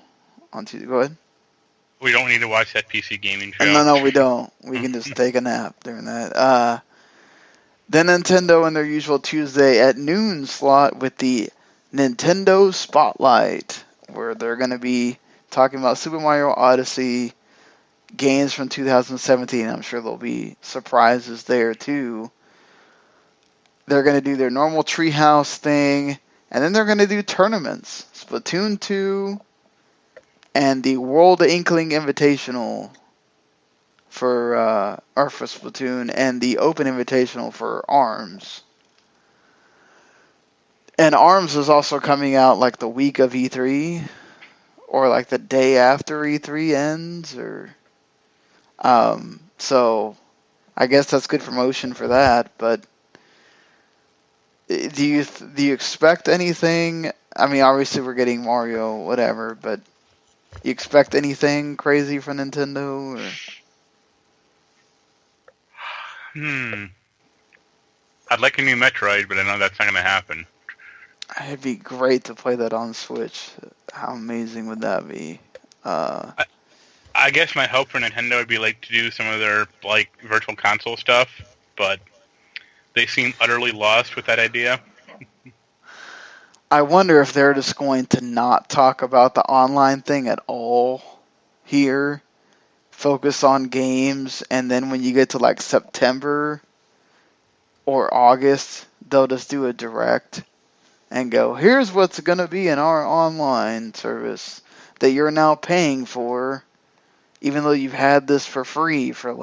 on Tuesday. Go ahead. We don't need to watch that PC gaming show. No, we don't. We can just take a nap during that. Then Nintendo in their usual Tuesday at noon slot with the Nintendo Spotlight, where they're going to be talking about Super Mario Odyssey, games from 2017. I'm sure there'll be surprises there too. They're going to do their normal Treehouse thing, and then they're going to do tournaments. Splatoon 2 and the World Inkling Invitational for Splatoon, and the Open Invitational for ARMS. And ARMS is also coming out the week of E3, or the day after E3 ends, or so I guess that's good promotion for that. But do you expect anything? I mean, obviously we're getting Mario, whatever, but you expect anything crazy from Nintendo? Or? I'd like a new Metroid, but I know that's not going to happen. It'd be great to play that on Switch. How amazing would that be? I guess my hope for Nintendo would be to do some of their virtual console stuff, but they seem utterly lost with that idea. I wonder if they're just going to not talk about the online thing at all here. Focus on games, and then when you get to September or August, they'll just do a direct and go, here's what's going to be in our online service that you're now paying for, even though you've had this for free for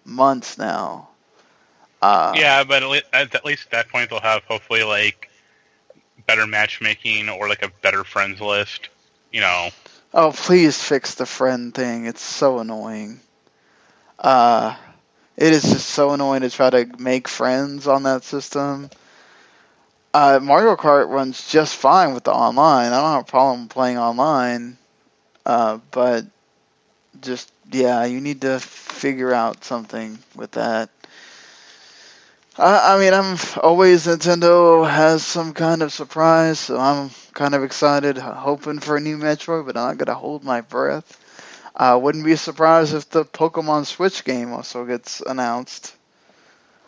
months now. Yeah, but at least at that point they'll have hopefully better matchmaking or a better friends list, Oh, please fix the friend thing. It's so annoying. It is just so annoying to try to make friends on that system. Mario Kart runs just fine with the online. I don't have a problem playing online. But just, you need to figure out something with that. I mean, I'm always Nintendo has some kind of surprise, so I'm kind of excited, hoping for a new Metroid, but I'm not going to hold my breath. Wouldn't be surprised if the Pokemon Switch game also gets announced,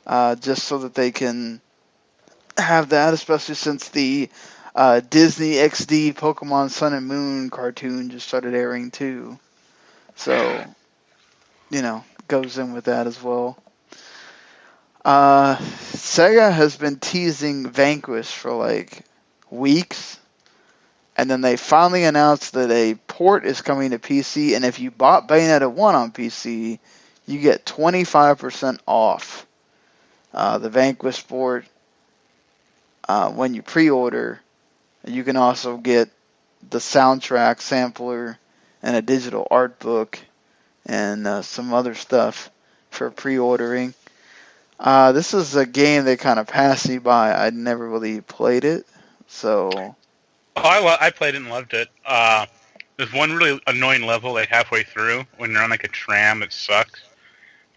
just so that they can have that, especially since the Disney XD Pokemon Sun and Moon cartoon just started airing too. So, goes in with that as well. Sega has been teasing Vanquish for like weeks, and then they finally announced that a port is coming to PC, and if you bought Bayonetta 1 on PC, you get 25% off the Vanquish port when you pre-order. You can also get the soundtrack sampler and a digital art book and some other stuff for pre-ordering. This is a game that kind of passed me by. I'd never really played it, so... I played it and loved it. There's one really annoying level like halfway through when you're on like a tram that sucks.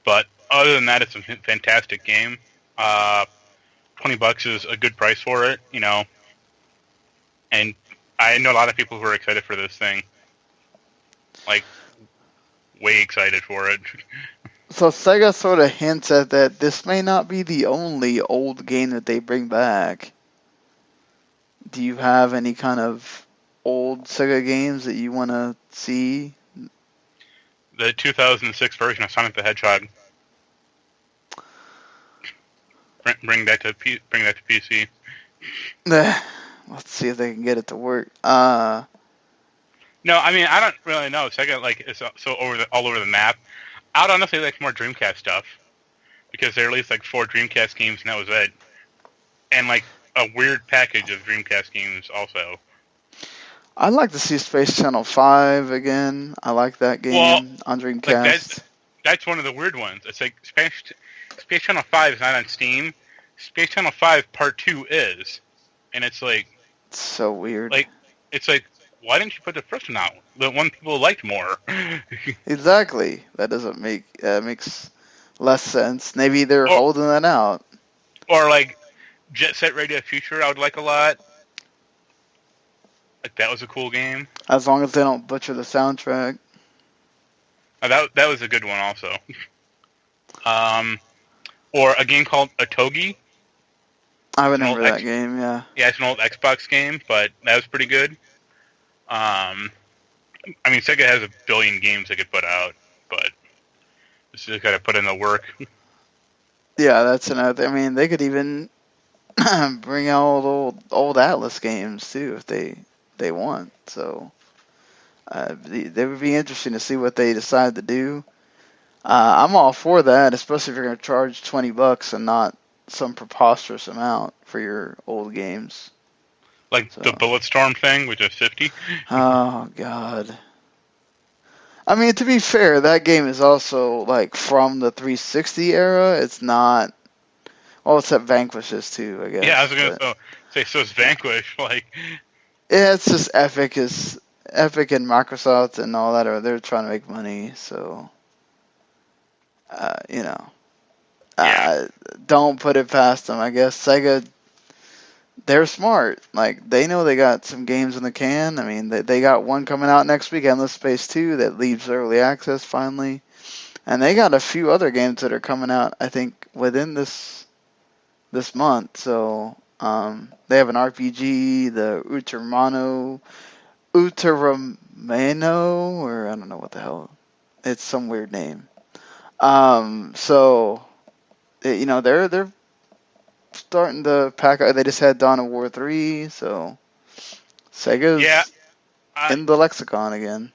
But other than that, it's a fantastic game. $20 is a good price for it, And I know a lot of people who are excited for this thing. Like, way excited for it. So Sega sort of hints at that this may not be the only old game that they bring back. Do you have any kind of old Sega games that you want to see? The 2006 version of Sonic the Hedgehog. Bring that to PC. Let's see if they can get it to work. No, I mean I don't really know. Sega is so all over the map. I'd honestly like more Dreamcast stuff because they released like 4 Dreamcast games and that was it, and like a weird package of Dreamcast games also. I'd like to see Space Channel 5 again. I like that game on Dreamcast. That's one of the weird ones. It's like Space Channel 5 is not on Steam. Space Channel 5 Part 2 is. And it's like... It's so weird. It's like, why didn't you put the first one out? The one people liked more. Exactly. That doesn't makes less sense. Maybe they're holding that out. Or like Jet Set Radio Future I would like a lot. Like that was a cool game. As long as they don't butcher the soundtrack. That was a good one also. Or a game called Otogi. I remember that game, yeah. Yeah, it's an old Xbox game, but that was pretty good. I mean, Sega has a billion games they could put out, but just got to put in the work. Yeah, that's another. I mean, they could even bring out old Atlas games too if they want. So they would be interesting to see what they decide to do. I'm all for that, especially if you're going to charge $20 and not some preposterous amount for your old games. Like the Bulletstorm thing, which is $50. Oh God. I mean, to be fair, that game is also like from the 360 era. It's not. Well, except Vanquish is too, I guess. Yeah, I was gonna say so. It's Vanquish, like. Yeah, it's just Epic and Microsoft and all that they're trying to make money, so. Don't put it past them. I guess Sega, they're smart. Like, they know they got some games in the can. I mean, they got one coming out next week, Endless Space 2, that leaves early access finally. And they got a few other games that are coming out, I think, within this month. So, they have an RPG, the Ultramano, or I don't know what the hell. It's some weird name. So, they're starting to pack out. They just had Dawn of War 3, so Sega's in the lexicon again.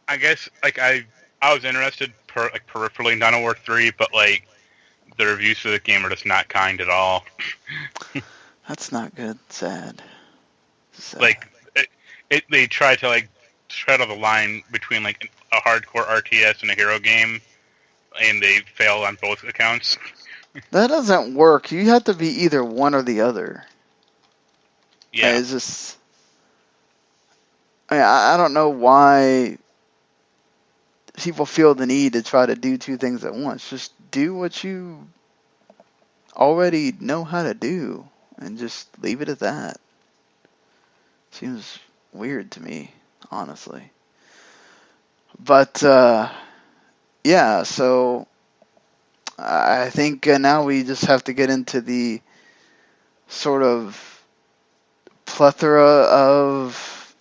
I guess, I was interested peripherally in Dawn of War 3, but, the reviews for the game are just not kind at all. That's not good. Sad. They try to, straddle the line between, a hardcore RTS and a hero game, and they fail on both accounts. That doesn't work. You have to be either one or the other. Yeah. It's just... I don't know why people feel the need to try to do two things at once. Just do what you already know how to do, and just leave it at that. Seems weird to me, honestly. But yeah, so I think now we just have to get into the sort of plethora of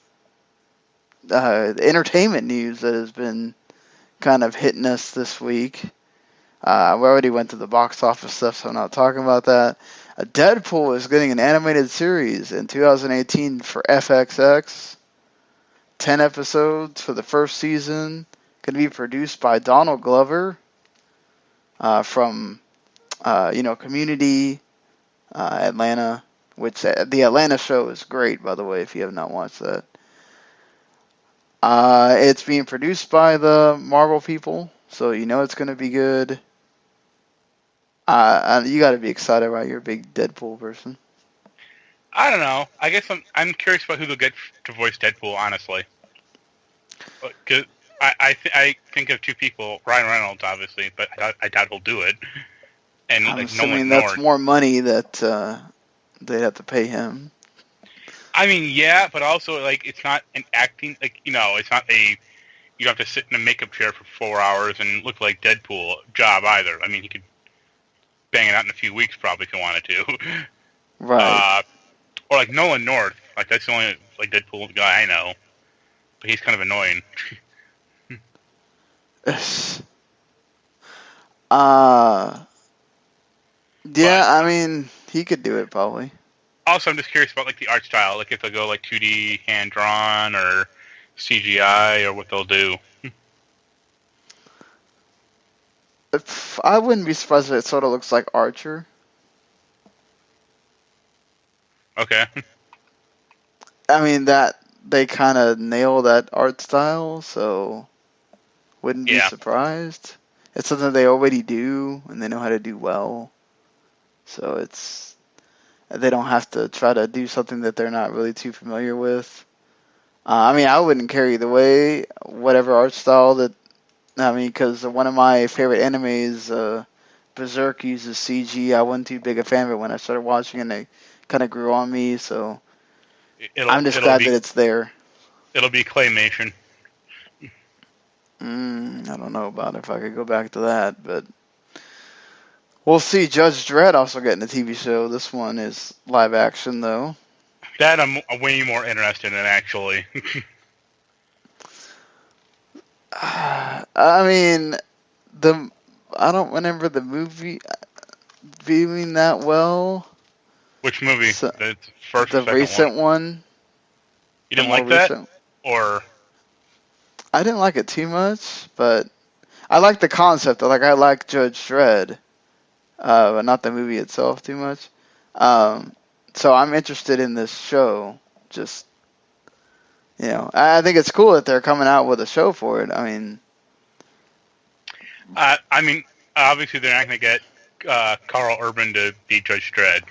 entertainment news that has been kind of hitting us this week. We already went to the box office stuff, so I'm not talking about that. Deadpool is getting an animated series in 2018 for FXX. 10 episodes for the first season. Going to be produced by Donald Glover from, Community, Atlanta, which the Atlanta show is great, by the way, if you have not watched that. It's being produced by the Marvel people, so you know it's going to be good. You got to be excited, right? You're a big Deadpool person. I don't know. I guess I'm curious about who they'll get to voice Deadpool, honestly. Because I think of two people, Ryan Reynolds, obviously, but I doubt he'll do it. And I'm assuming that's more money that they'd have to pay him. I mean, yeah, but also, like, it's not an acting, like, it's not you don't have to sit in a makeup chair for 4 hours and look like Deadpool job either. I mean, he could bang it out in a few weeks probably if he wanted to. Right. Or like Nolan North, like that's the only like Deadpool guy I know, but he's kind of annoying. Yeah, I mean, he could do it probably. Also, I'm just curious about like the art style, like if they'll go like 2D hand drawn or CGI or what they'll do. I wouldn't be surprised if it sort of looks like Archer. Okay. I mean, that they kind of nail that art style, so wouldn't be surprised. It's something they already do, and they know how to do well. So they don't have to try to do something that they're not really too familiar with. I mean, I wouldn't care either way, whatever art style that. I mean, because one of my favorite animes, Berserk, uses CG. I wasn't too big a fan of it when I started watching, and it kind of grew on me. So I'm just glad that it's there. It'll be claymation. I don't know about if I could go back to that, but we'll see. Judge Dredd also getting a TV show. This one is live action, though. That I'm way more interested in, actually. I mean, I don't remember the movie viewing that well. Which movie? So, the first, the recent one. You didn't like that, or? I didn't like it too much, but I like the concept. I like Judge Dredd, but not the movie itself too much. So I'm interested in this show. Just, I think it's cool that they're coming out with a show for it. I mean, obviously they're not going to get Carl Urban to be Judge Dredd.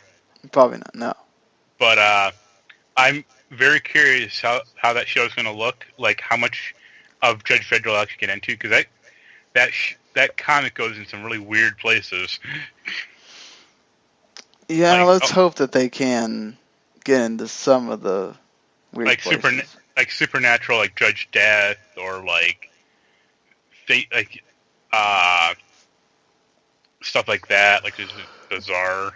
Probably not, no. But I'm very curious how that show's going to look. Like how much of Judge Dredd will actually get into, because that comic goes in some really weird places. Yeah, let's hope that they can get into some of the weird places. Supernatural, like Judge Death, or stuff like that, like just bizarre.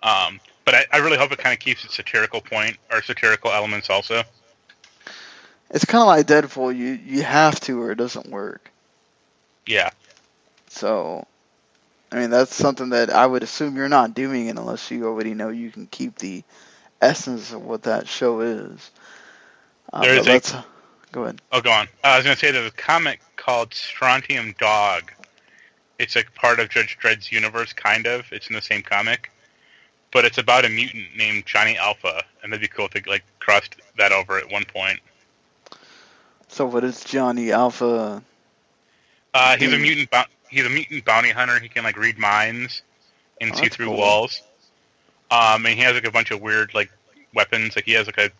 But I really hope it kind of keeps its satirical point or satirical elements also. It's kind of like Deadpool. You have to, or it doesn't work. Yeah. So, I mean, that's something that I would assume you're not doing it unless you already know you can keep the essence of what that show is. Go ahead. Oh, go on. I was going to say there's a comic called Strontium Dog. It's like part of Judge Dredd's universe, kind of. It's in the same comic. But it's about a mutant named Johnny Alpha, and that'd be cool if they crossed that over at one point. So what is Johnny Alpha? He's a mutant bounty hunter. He can read minds and see through walls. And he has a bunch of weird weapons. He has a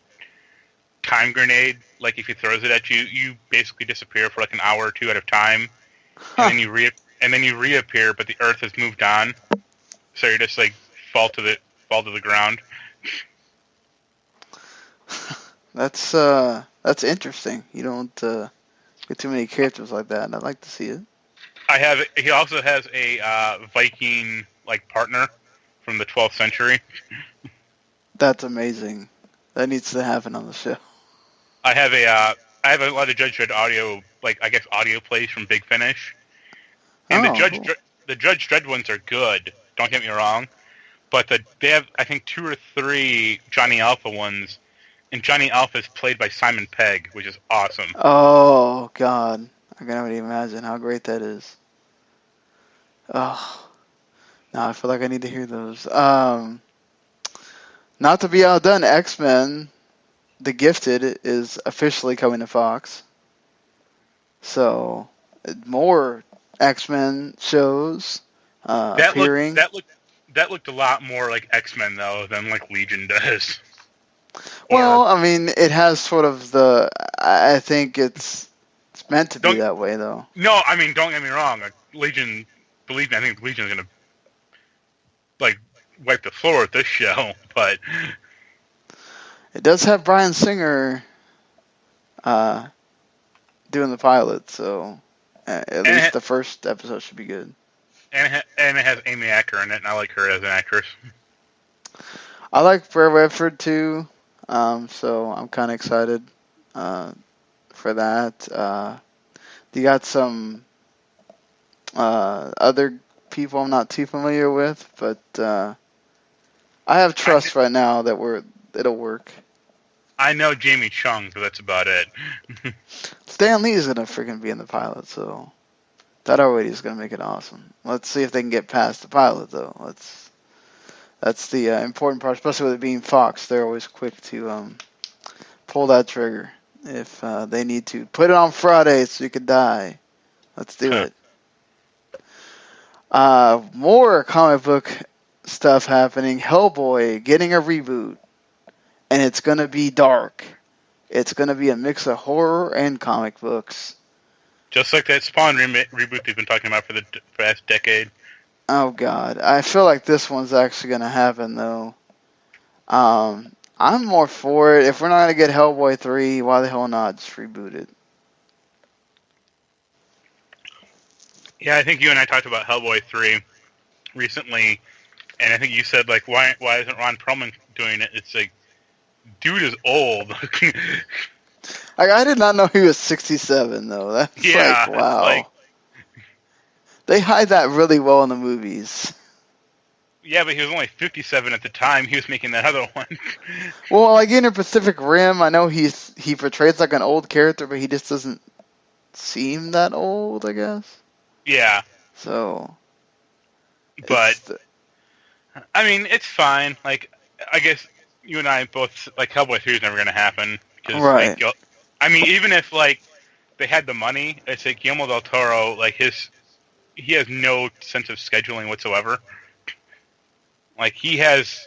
time grenade. If he throws it at you, you basically disappear for an hour or two at a time, and then you reappear. But the Earth has moved on, so you're just fall to the ground. That's interesting. You don't Get too many characters like that, and I'd like to see it. He also has a Viking partner from the 12th century. That's amazing. That needs to happen on the show. I have a lot of Judge Dredd audio, audio plays from Big Finish, and the Judge Dredd ones are good. Don't get me wrong, but they have, I think, 2 or 3 Johnny Alpha ones, and Johnny Alpha is played by Simon Pegg, which is awesome. Oh God, I can already imagine how great that is. Oh, now I feel like I need to hear those. Not to be outdone, X-Men, The Gifted is officially coming to Fox. So, more X-Men shows appearing. That looked a lot more like X-Men, though, than Legion does. Well, I mean, it has sort of the... I think it's meant to be that way, though. No, I mean, don't get me wrong. Legion, believe me, I think Legion's going to, wipe the floor with this show, but... It does have Bryan Singer doing the pilot, so at least the first episode should be good. And it has Amy Acker in it, and I like her as an actress. I like Bray Redford too, so I'm kind of excited for that. You got some other people I'm not too familiar with, but I have trust right now that it'll work. I know Jamie Chung, but that's about it. Stan Lee is gonna freaking be in the pilot, so that already is gonna make it awesome. Let's see if they can get past the pilot, though. That's the important part, especially with it being Fox. They're always quick to pull that trigger if they need to. Put it on Friday so you could die. Let's do it. More comic book stuff happening. Hellboy getting a reboot, and it's going to be dark. It's going to be a mix of horror and comic books. Just like that Spawn reboot they've been talking about for the past decade. Oh, God. I feel like this one's actually going to happen, though. I'm more for it. If we're not going to get Hellboy 3, why the hell not just reboot it? Yeah, I think you and I talked about Hellboy 3 recently, and I think you said, why isn't Ron Perlman doing it? It's dude is old. I did not know he was 67, though. That's wow. They hide that really well in the movies. Yeah, but he was only 57 at the time. He was making that other one. Well, in Pacific Rim, I know he portrays like an old character, but he just doesn't seem that old, I guess. Yeah. So. But, I mean, it's fine. I guess you and I both, Hellboy 3 is never going to happen. Right. I mean, even if, they had the money, it's Guillermo del Toro, he has no sense of scheduling whatsoever. He's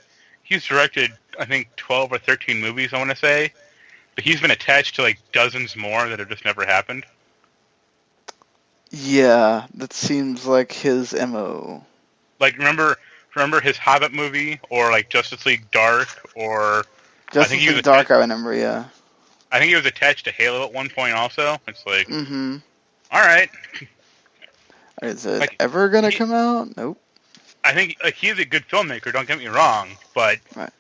directed, I think, 12 or 13 movies, I want to say, but he's been attached to, dozens more that have just never happened. Yeah, that seems like his MO. Remember his Hobbit movie, or, Justice League Dark, or... Justice League Dark, I remember, yeah. I think he was attached to Halo at one point, also. It's Mm-hmm. All right. Is it ever going to come out? Nope. I think he's a good filmmaker, don't get me wrong, but right.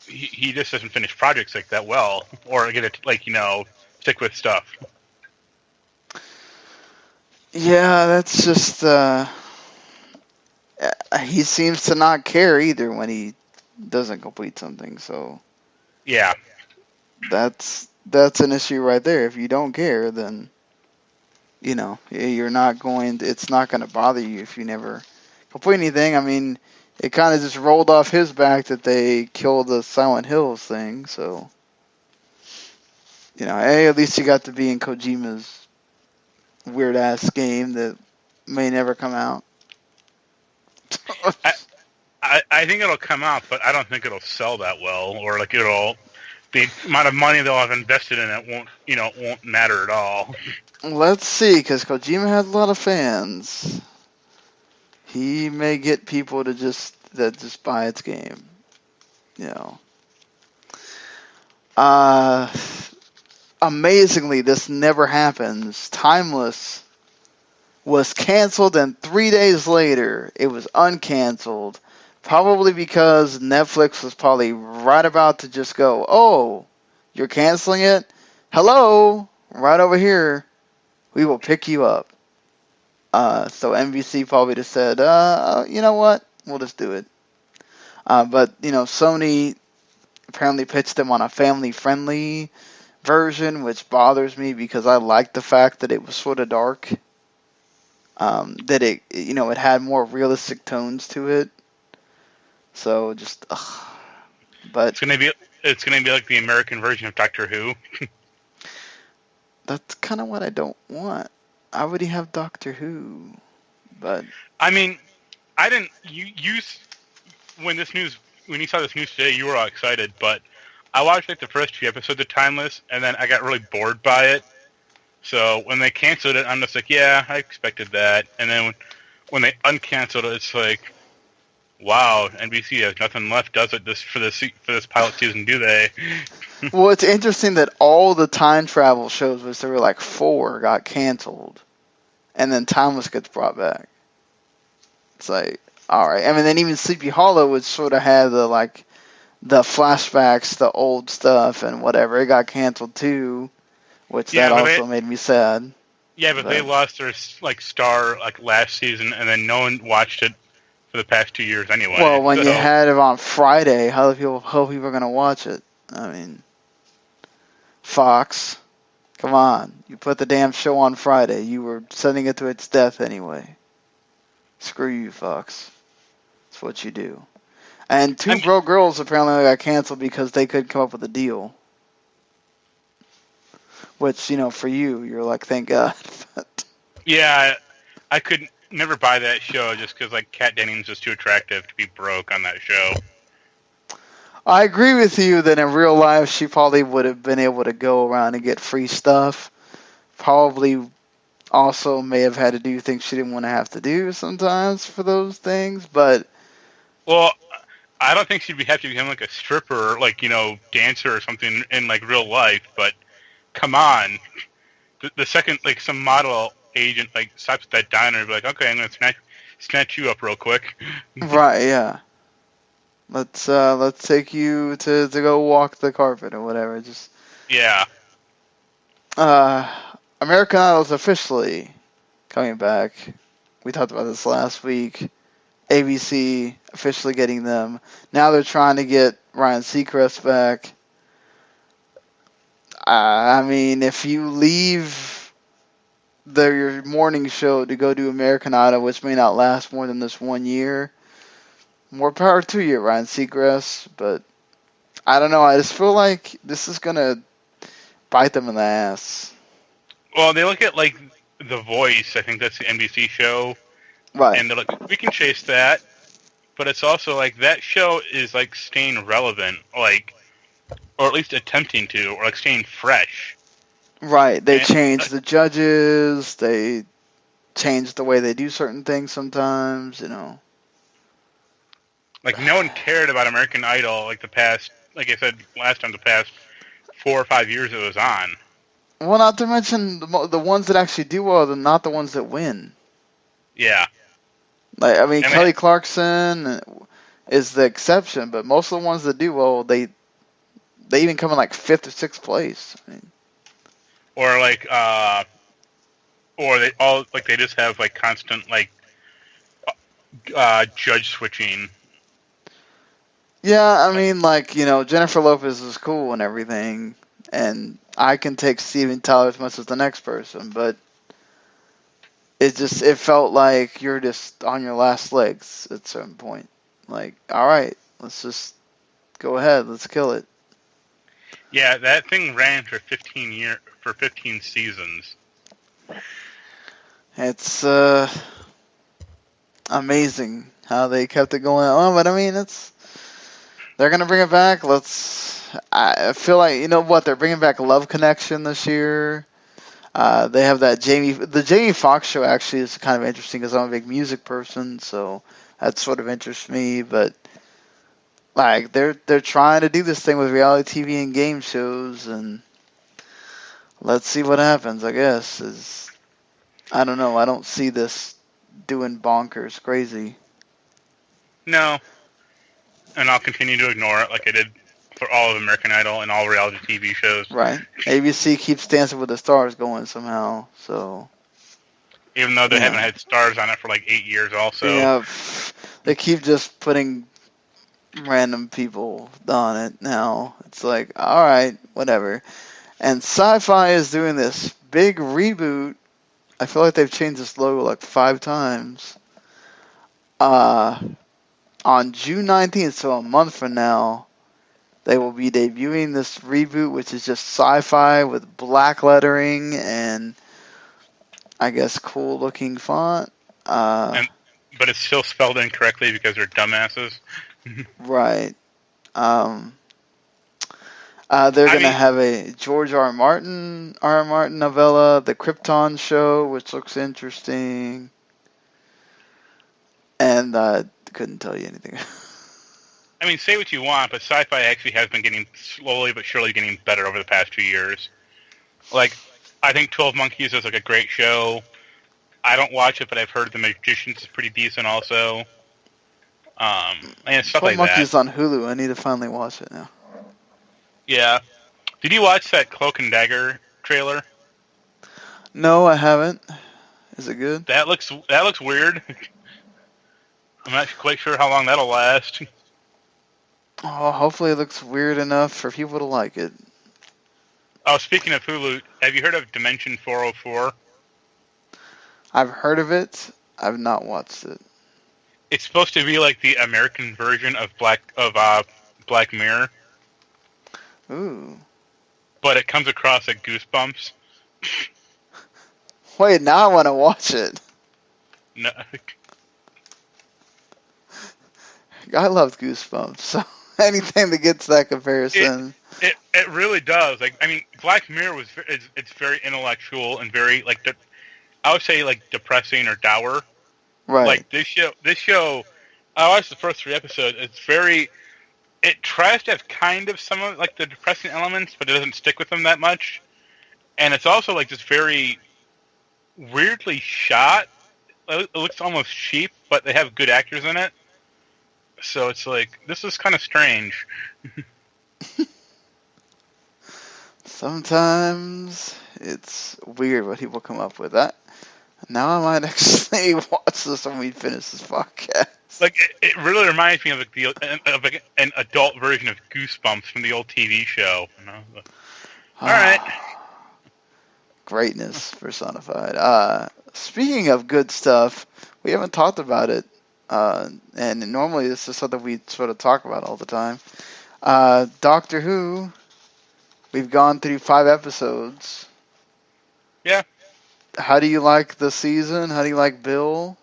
he just doesn't finish projects that well, or get it, stick with stuff. Yeah, that's just, he seems to not care either when he doesn't complete something, so. Yeah. That's an issue right there. If you don't care, then, you're not it's not going to bother you if you never complete anything. I mean, it kind of just rolled off his back that they killed the Silent Hills thing, so, hey, at least you got to be in Kojima's weird-ass game that may never come out. I think it'll come out, but I don't think it'll sell that well, or the amount of money they'll have invested in it won't matter at all. Let's see, because Kojima has a lot of fans. He may get people to just buy its game. amazingly, this never happens. Timeless was canceled, and 3 days later, it was uncanceled. Probably because Netflix was probably right about to just go, oh, you're canceling it? Hello, right over here. We will pick you up. So NBC probably just said, you know what? We'll just do it. But, Sony apparently pitched them on a family-friendly version, which bothers me because I like the fact that it was sort of dark. That it had more realistic tones to it. So just, but it's gonna be like the American version of Doctor Who. That's kind of what I don't want. I already have Doctor Who, but I mean, I didn't. When you saw this news today, you were all excited, but I watched like the first 2 episodes of Timeless, and then I got really bored by it. So when they canceled it, I'm just like, yeah, I expected that. And then when they uncanceled it, it's like, wow, NBC has nothing left, does it? For this pilot season, do they? Well, it's interesting that all the time travel shows, which there were like 4, got canceled, and then Timeless gets brought back. It's like, all right. I mean, then even Sleepy Hollow would sort of have the flashbacks, the old stuff, and whatever. It got canceled too. Which that also made me sad. Yeah, but they lost their star last season, and then no one watched it for the past 2 years anyway. Well, when you had it on Friday, how people are going to watch it? I mean, Fox, come on! You put the damn show on Friday. You were sending it to its death anyway. Screw you, Fox. That's what you do. And Two Broke Girls apparently got canceled because they couldn't come up with a deal. Which, for you, you're like, thank God. Yeah, I could never buy that show just because, Kat Dennings is too attractive to be broke on that show. I agree with you that in real life, she probably would have been able to go around and get free stuff. Probably also may have had to do things she didn't want to have to do sometimes for those things, but... Well, I don't think she'd have to become, a stripper, dancer or something in, real life, but... Come on. The second, some model agent, stops at that diner and be like, okay, I'm going to snatch you up real quick. Right, yeah. Let's take you to go walk the carpet or whatever. Just yeah. American Idol's officially coming back. We talked about this last week. ABC officially getting them. Now they're trying to get Ryan Seacrest back. I mean, if you leave your morning show to go do American Idol, which may not last more than this 1 year, more power to you, Ryan Seacrest. But I don't know. I just feel like this is going to bite them in the ass. Well, they look at, The Voice. I think that's the NBC show. Right. And they're like, we can chase that. But it's also, that show is, staying relevant. Or at least attempting to, or staying fresh. Right. They change the judges. They change the way they do certain things sometimes, no one cared about American Idol, the past, like I said last time, the past 4 or 5 years it was on. Well, not to mention the ones that actually do well are not the ones that win. Yeah. Kelly Clarkson is the exception, but most of the ones that do well, they even come in 5th or 6th place. Or or they all they just have constant judge switching. Yeah, Jennifer Lopez is cool and everything, and I can take Steven Tyler as much as the next person, but it felt like you're just on your last legs at a certain point. All right, let's just go ahead, let's kill it. Yeah, that thing ran for 15 seasons. It's amazing how they kept it going on, but they're gonna bring it back. I feel like they're bringing back Love Connection this year. They have the Jamie Foxx show actually is kind of interesting because I'm a big music person, so that sort of interests me, but. They're trying to do this thing with reality TV and game shows, and let's see what happens. I guess I don't know. I don't see this doing bonkers crazy. No, and I'll continue to ignore it like I did for all of American Idol and all reality TV shows. Right. ABC keeps Dancing with the Stars going somehow, so... Even though they haven't had stars on it for like 8 years also. Yeah, they keep just putting random people on it now. It's like, alright, whatever. And Sci-Fi is doing this big reboot. I feel like they've changed this logo like 5 times. On June 19th, so a month from now, they will be debuting this reboot, which is just Sci-Fi with black lettering and I guess cool looking font. But it's still spelled incorrectly because they're dumbasses. Right. They're going to have a George R. R. Martin novella, The Krypton Show, which looks interesting. And couldn't tell you anything. I mean, say what you want, but Sci-Fi actually has been getting slowly but surely getting better over the past 2 years. Like, I think 12 Monkeys is like a great show. I don't watch it, but I've heard The Magicians is pretty decent also. And stuff like that. 12 Monkeys on Hulu. I need to finally watch it now. Yeah. Did you watch that Cloak and Dagger trailer? No, I haven't. Is it good? That looks weird. I'm not quite sure how long that'll last. Oh, hopefully it looks weird enough for people to like it. Oh, speaking of Hulu, have you heard of Dimension 404? I've heard of it. I've not watched it. It's supposed to be like the American version of Black Mirror. Ooh. But it comes across like Goosebumps. Wait, now I want to watch it. No. I love Goosebumps, so anything that gets that comparison. It really does. Like, I mean, Black Mirror it's very intellectual and very like I would say like depressing or dour. Right. Like this show, I watched the first 3 episodes. It tries to have kind of some of like the depressing elements, but it doesn't stick with them that much. And it's also like just very weirdly shot. It looks almost cheap, but they have good actors in it. So it's like, this is kind of strange. Sometimes it's weird what people come up with. Now I might actually watch this when we finish this podcast. Like, it really reminds me of an adult version of Goosebumps from the old TV show. You know? All right. Greatness personified. Speaking of good stuff, we haven't talked about it. And normally this is something we sort of talk about all the time. Doctor Who, we've gone through 5 episodes. Yeah. How do you like the season? How do you like Bill?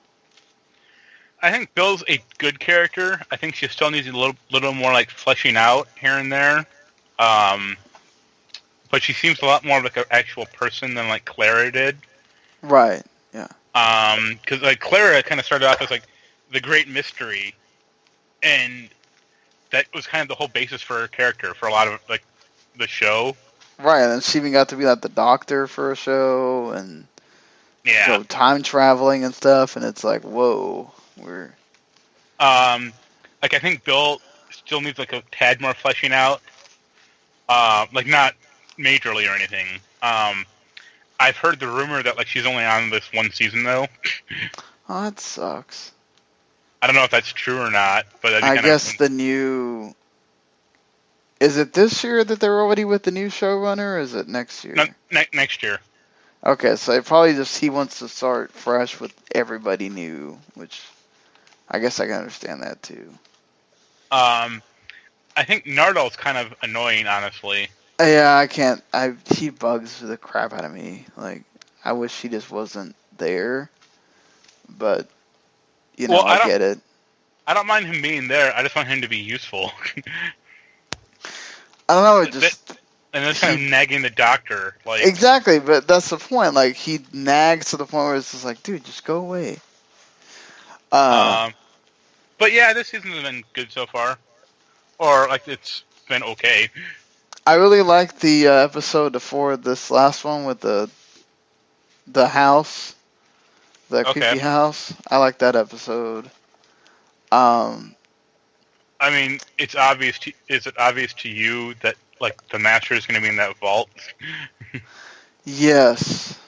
I think Bill's a good character. I think she still needs a little more like fleshing out here and there. But she seems a lot more like an actual person than like Clara did. Right. Yeah. Because like Clara kind of started off as like the great mystery, and that was kind of the whole basis for her character for a lot of like the show. Right, and she even got to be like the doctor for a show, and yeah, time traveling and stuff. And it's like, whoa, we're like I think Bill still needs like a tad more fleshing out. Like not majorly or anything. I've heard the rumor that like she's only on this 1 season though. Oh, that sucks. I don't know if that's true or not, but I guess the new... Is it this year that they're already with the new showrunner, or is it next year? No, next year. Okay, so probably just he wants to start fresh with everybody new, which I guess I can understand that too. I think Nardal's kind of annoying, honestly. Yeah, I can't. He bugs the crap out of me. Like, I wish he just wasn't there, but... You know, I get it. I don't mind him being there. I just want him to be useful. I don't know. It just and that's kind of nagging the doctor. Like exactly, but that's the point. Like he nags to the point where it's just like, dude, just go away. But yeah, this season has been good so far, or like it's been okay. I really liked the episode before this last one with the house, the creepy house. I like that episode. I mean, it's obvious. Is it obvious to you that like the master is going to be in that vault? Yes.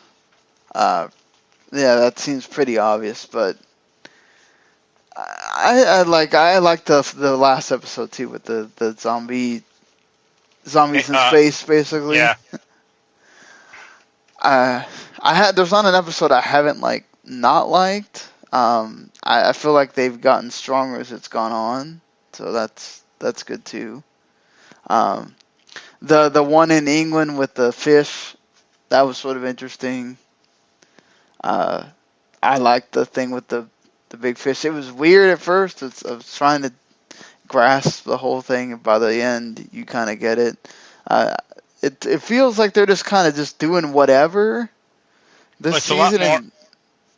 Yeah, that seems pretty obvious, but I like the last episode too with the zombies in space basically. Yeah. There's not an episode I haven't not liked. I feel like they've gotten stronger as it's gone on, so that's good too. The one in England with the fish, that was sort of interesting. I liked the thing with the big fish. It was weird at first. I was trying to grasp the whole thing, and by the end, you kind of get it. It feels like they're just kind of just doing whatever this season.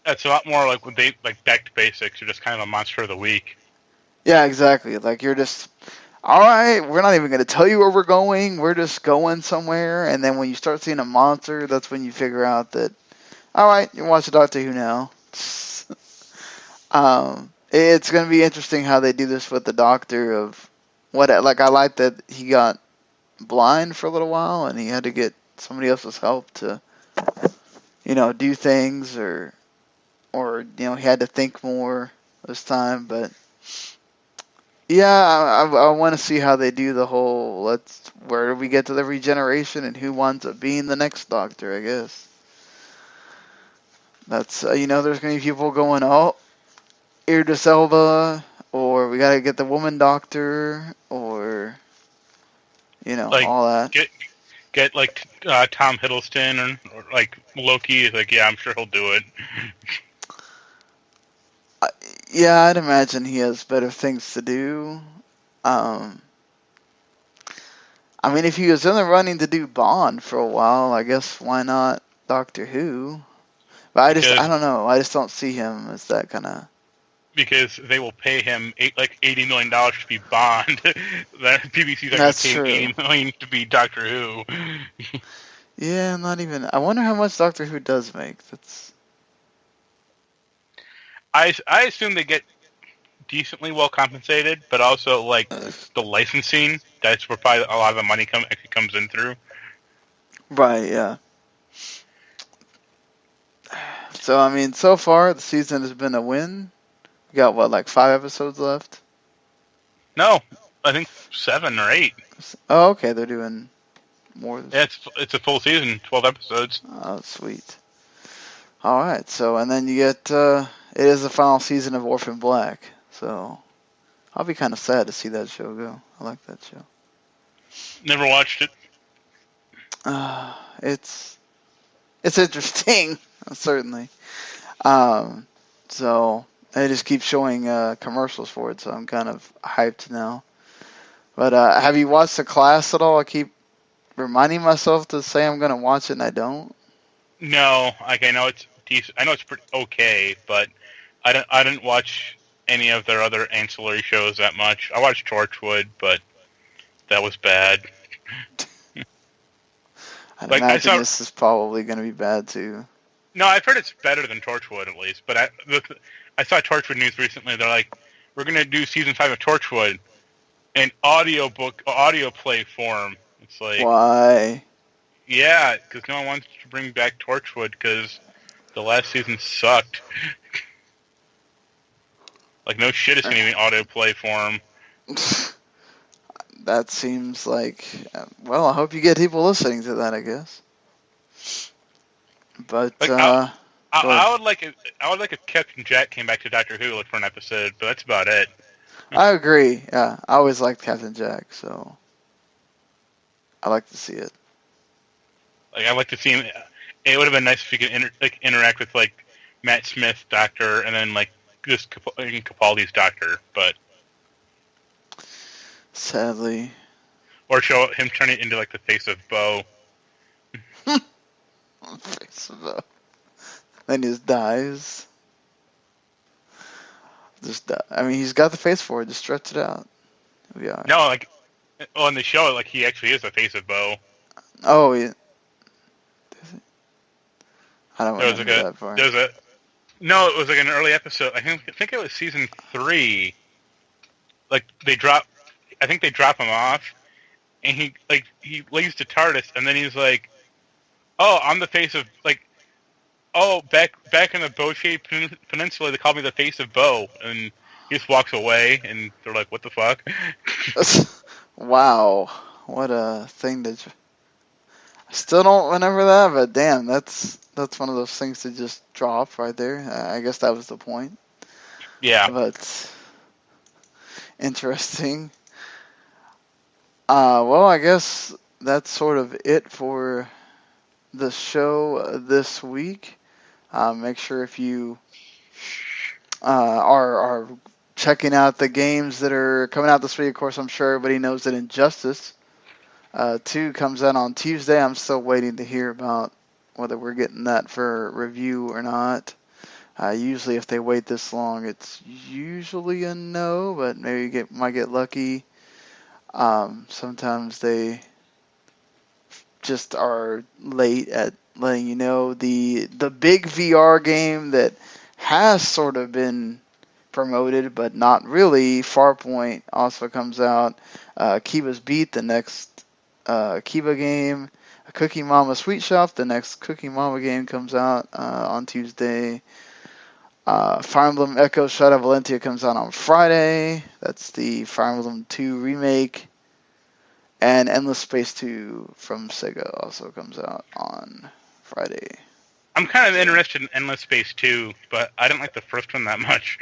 It's a lot more like when they back to basics. You're just kind of a monster of the week. Yeah, exactly. Like you're just, all right, we're not even going to tell you where we're going. We're just going somewhere. And then when you start seeing a monster, that's when you figure out that, all right, you're watching Doctor Who now. It's going to be interesting how they do this with the Doctor of what, I like that he got blind for a little while and he had to get somebody else's help to, do things or he had to think more this time. But yeah, I want to see how they do the whole where we get to the regeneration and who winds up being the next Doctor, I guess. That's, there's going to be people going, oh, Idris Elba, or we got to get the woman Doctor, or, all that. Get Tom Hiddleston or Loki. Yeah, I'm sure he'll do it. Yeah, I'd imagine he has better things to do. I mean, if he was in the running to do Bond for a while, I guess why not Doctor Who? But I don't know. I just don't see him as that kind of. Because they will pay him $80 million to be Bond. That BBC's going to pay him $80 million to be Doctor Who. Yeah, not even. I wonder how much Doctor Who does make. I assume they get decently well compensated, but also the licensing. That's where probably a lot of the money actually comes in through. Right. Yeah. So I mean, so far the season has been a win. We got 5 episodes left? No, I think 7 or 8. Oh, okay. They're doing more. Yeah, it's a full season, 12 episodes. Oh, sweet. All right. So and then you get it is the final season of Orphan Black. So I'll be kind of sad to see that show go. I like that show. Never watched it. It's interesting, certainly. So they just keep showing commercials for it, so I'm kind of hyped now. But have you watched The Class at all? I keep reminding myself to say I'm going to watch it, and I don't. No, I know it's decent. I know it's pretty okay, but I didn't watch any of their other ancillary shows that much. I watched Torchwood, but that was bad. I imagine this is probably going to be bad too. No, I've heard it's better than Torchwood at least. But I saw Torchwood news recently. They're like, we're going to do season 5 of Torchwood in audio play form. It's like, why? Yeah, because no one wants to bring back Torchwood because the last season sucked. No shit is going to be in audio play form. That seems like, well, I hope you get people listening to that, I guess. But I would like if Captain Jack came back to Doctor Who for an episode, but that's about it. I agree. Yeah, I always liked Captain Jack, so I like to see it. I'd like to see him. It would have been nice if he could interact with Matt Smith, Doctor, and then just Capaldi's Doctor, but sadly, or show him turn it into the face of Bo. Face of Bo. Then he just dies. I mean, he's got the face for it. Just stretch it out. No, On the show, like, he actually is the face of Bo. Oh, yeah. I don't remember that part. No, it was like an early episode. I think it was season 3. Like, I think they drop him off, and he leaves to TARDIS, and then he's like, "Oh, I'm the face of, like, oh, back in the Boche Peninsula, they called me the face of Bo," and he just walks away, and they're like, "What the fuck?" Wow, what a thing to. I still don't remember that, but damn, that's one of those things to just drop right there. I guess that was the point. Yeah. But interesting. Well, I guess that's sort of it for the show this week. Make sure if you are checking out the games that are coming out this week. Of course, I'm sure everybody knows that Injustice 2 comes out on Tuesday. I'm still waiting to hear about whether we're getting that for review or not. Usually, if they wait this long, it's usually a no, but maybe might get lucky. Sometimes they just are late at letting you know. The big VR game that has sort of been promoted, but not really, Farpoint also comes out. Kiba's Beat, the next Kiba game. Cookie Mama Sweet Shop, the next Cookie Mama game comes out on Tuesday. Fire Emblem Echo Shadow Valentia comes out on Friday. That's the Fire Emblem 2 remake. And Endless Space 2 from Sega also comes out on Friday. I'm kind of interested in Endless Space 2, but I didn't like the first one that much.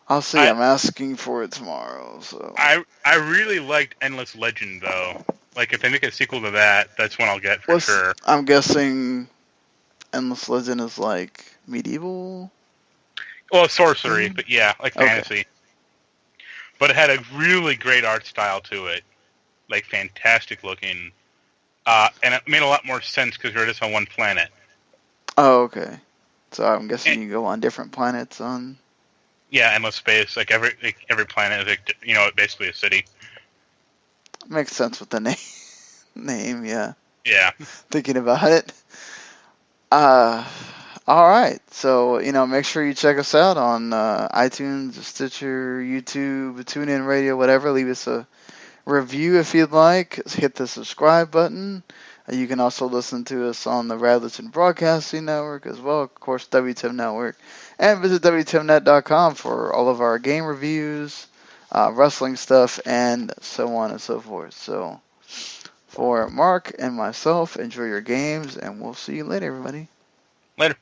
I'll see. I'm asking for it tomorrow. So I really liked Endless Legend, though. Like, if they make a sequel to that, that's one I'll get for sure. I'm guessing Endless Legend is like medieval? Well, sorcery, but yeah, like fantasy. But it had a really great art style to it. Like, fantastic looking. And it made a lot more sense because you're just on one planet. Oh, okay. So I'm guessing you go on different planets on... Yeah, endless space. Like, every planet is, basically a city. Makes sense with the name, yeah. Yeah. Thinking about it. All right. So, make sure you check us out on iTunes, Stitcher, YouTube, TuneIn Radio, whatever. Leave us a review if you'd like. Hit the subscribe button. You can also listen to us on the Radlerton Broadcasting Network as well, of course, WTIM Network. And visit WTIMnet.com for all of our game reviews, wrestling stuff, and so on and so forth. So, for Mark and myself, enjoy your games, and we'll see you later, everybody. Later.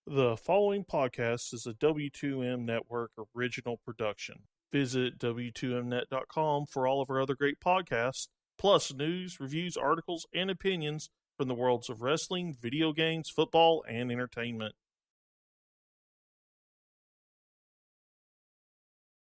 The following podcast is a W2M Network original production. Visit W2Mnet.com for all of our other great podcasts, plus news, reviews, articles, and opinions from the worlds of wrestling, video games, football, and entertainment.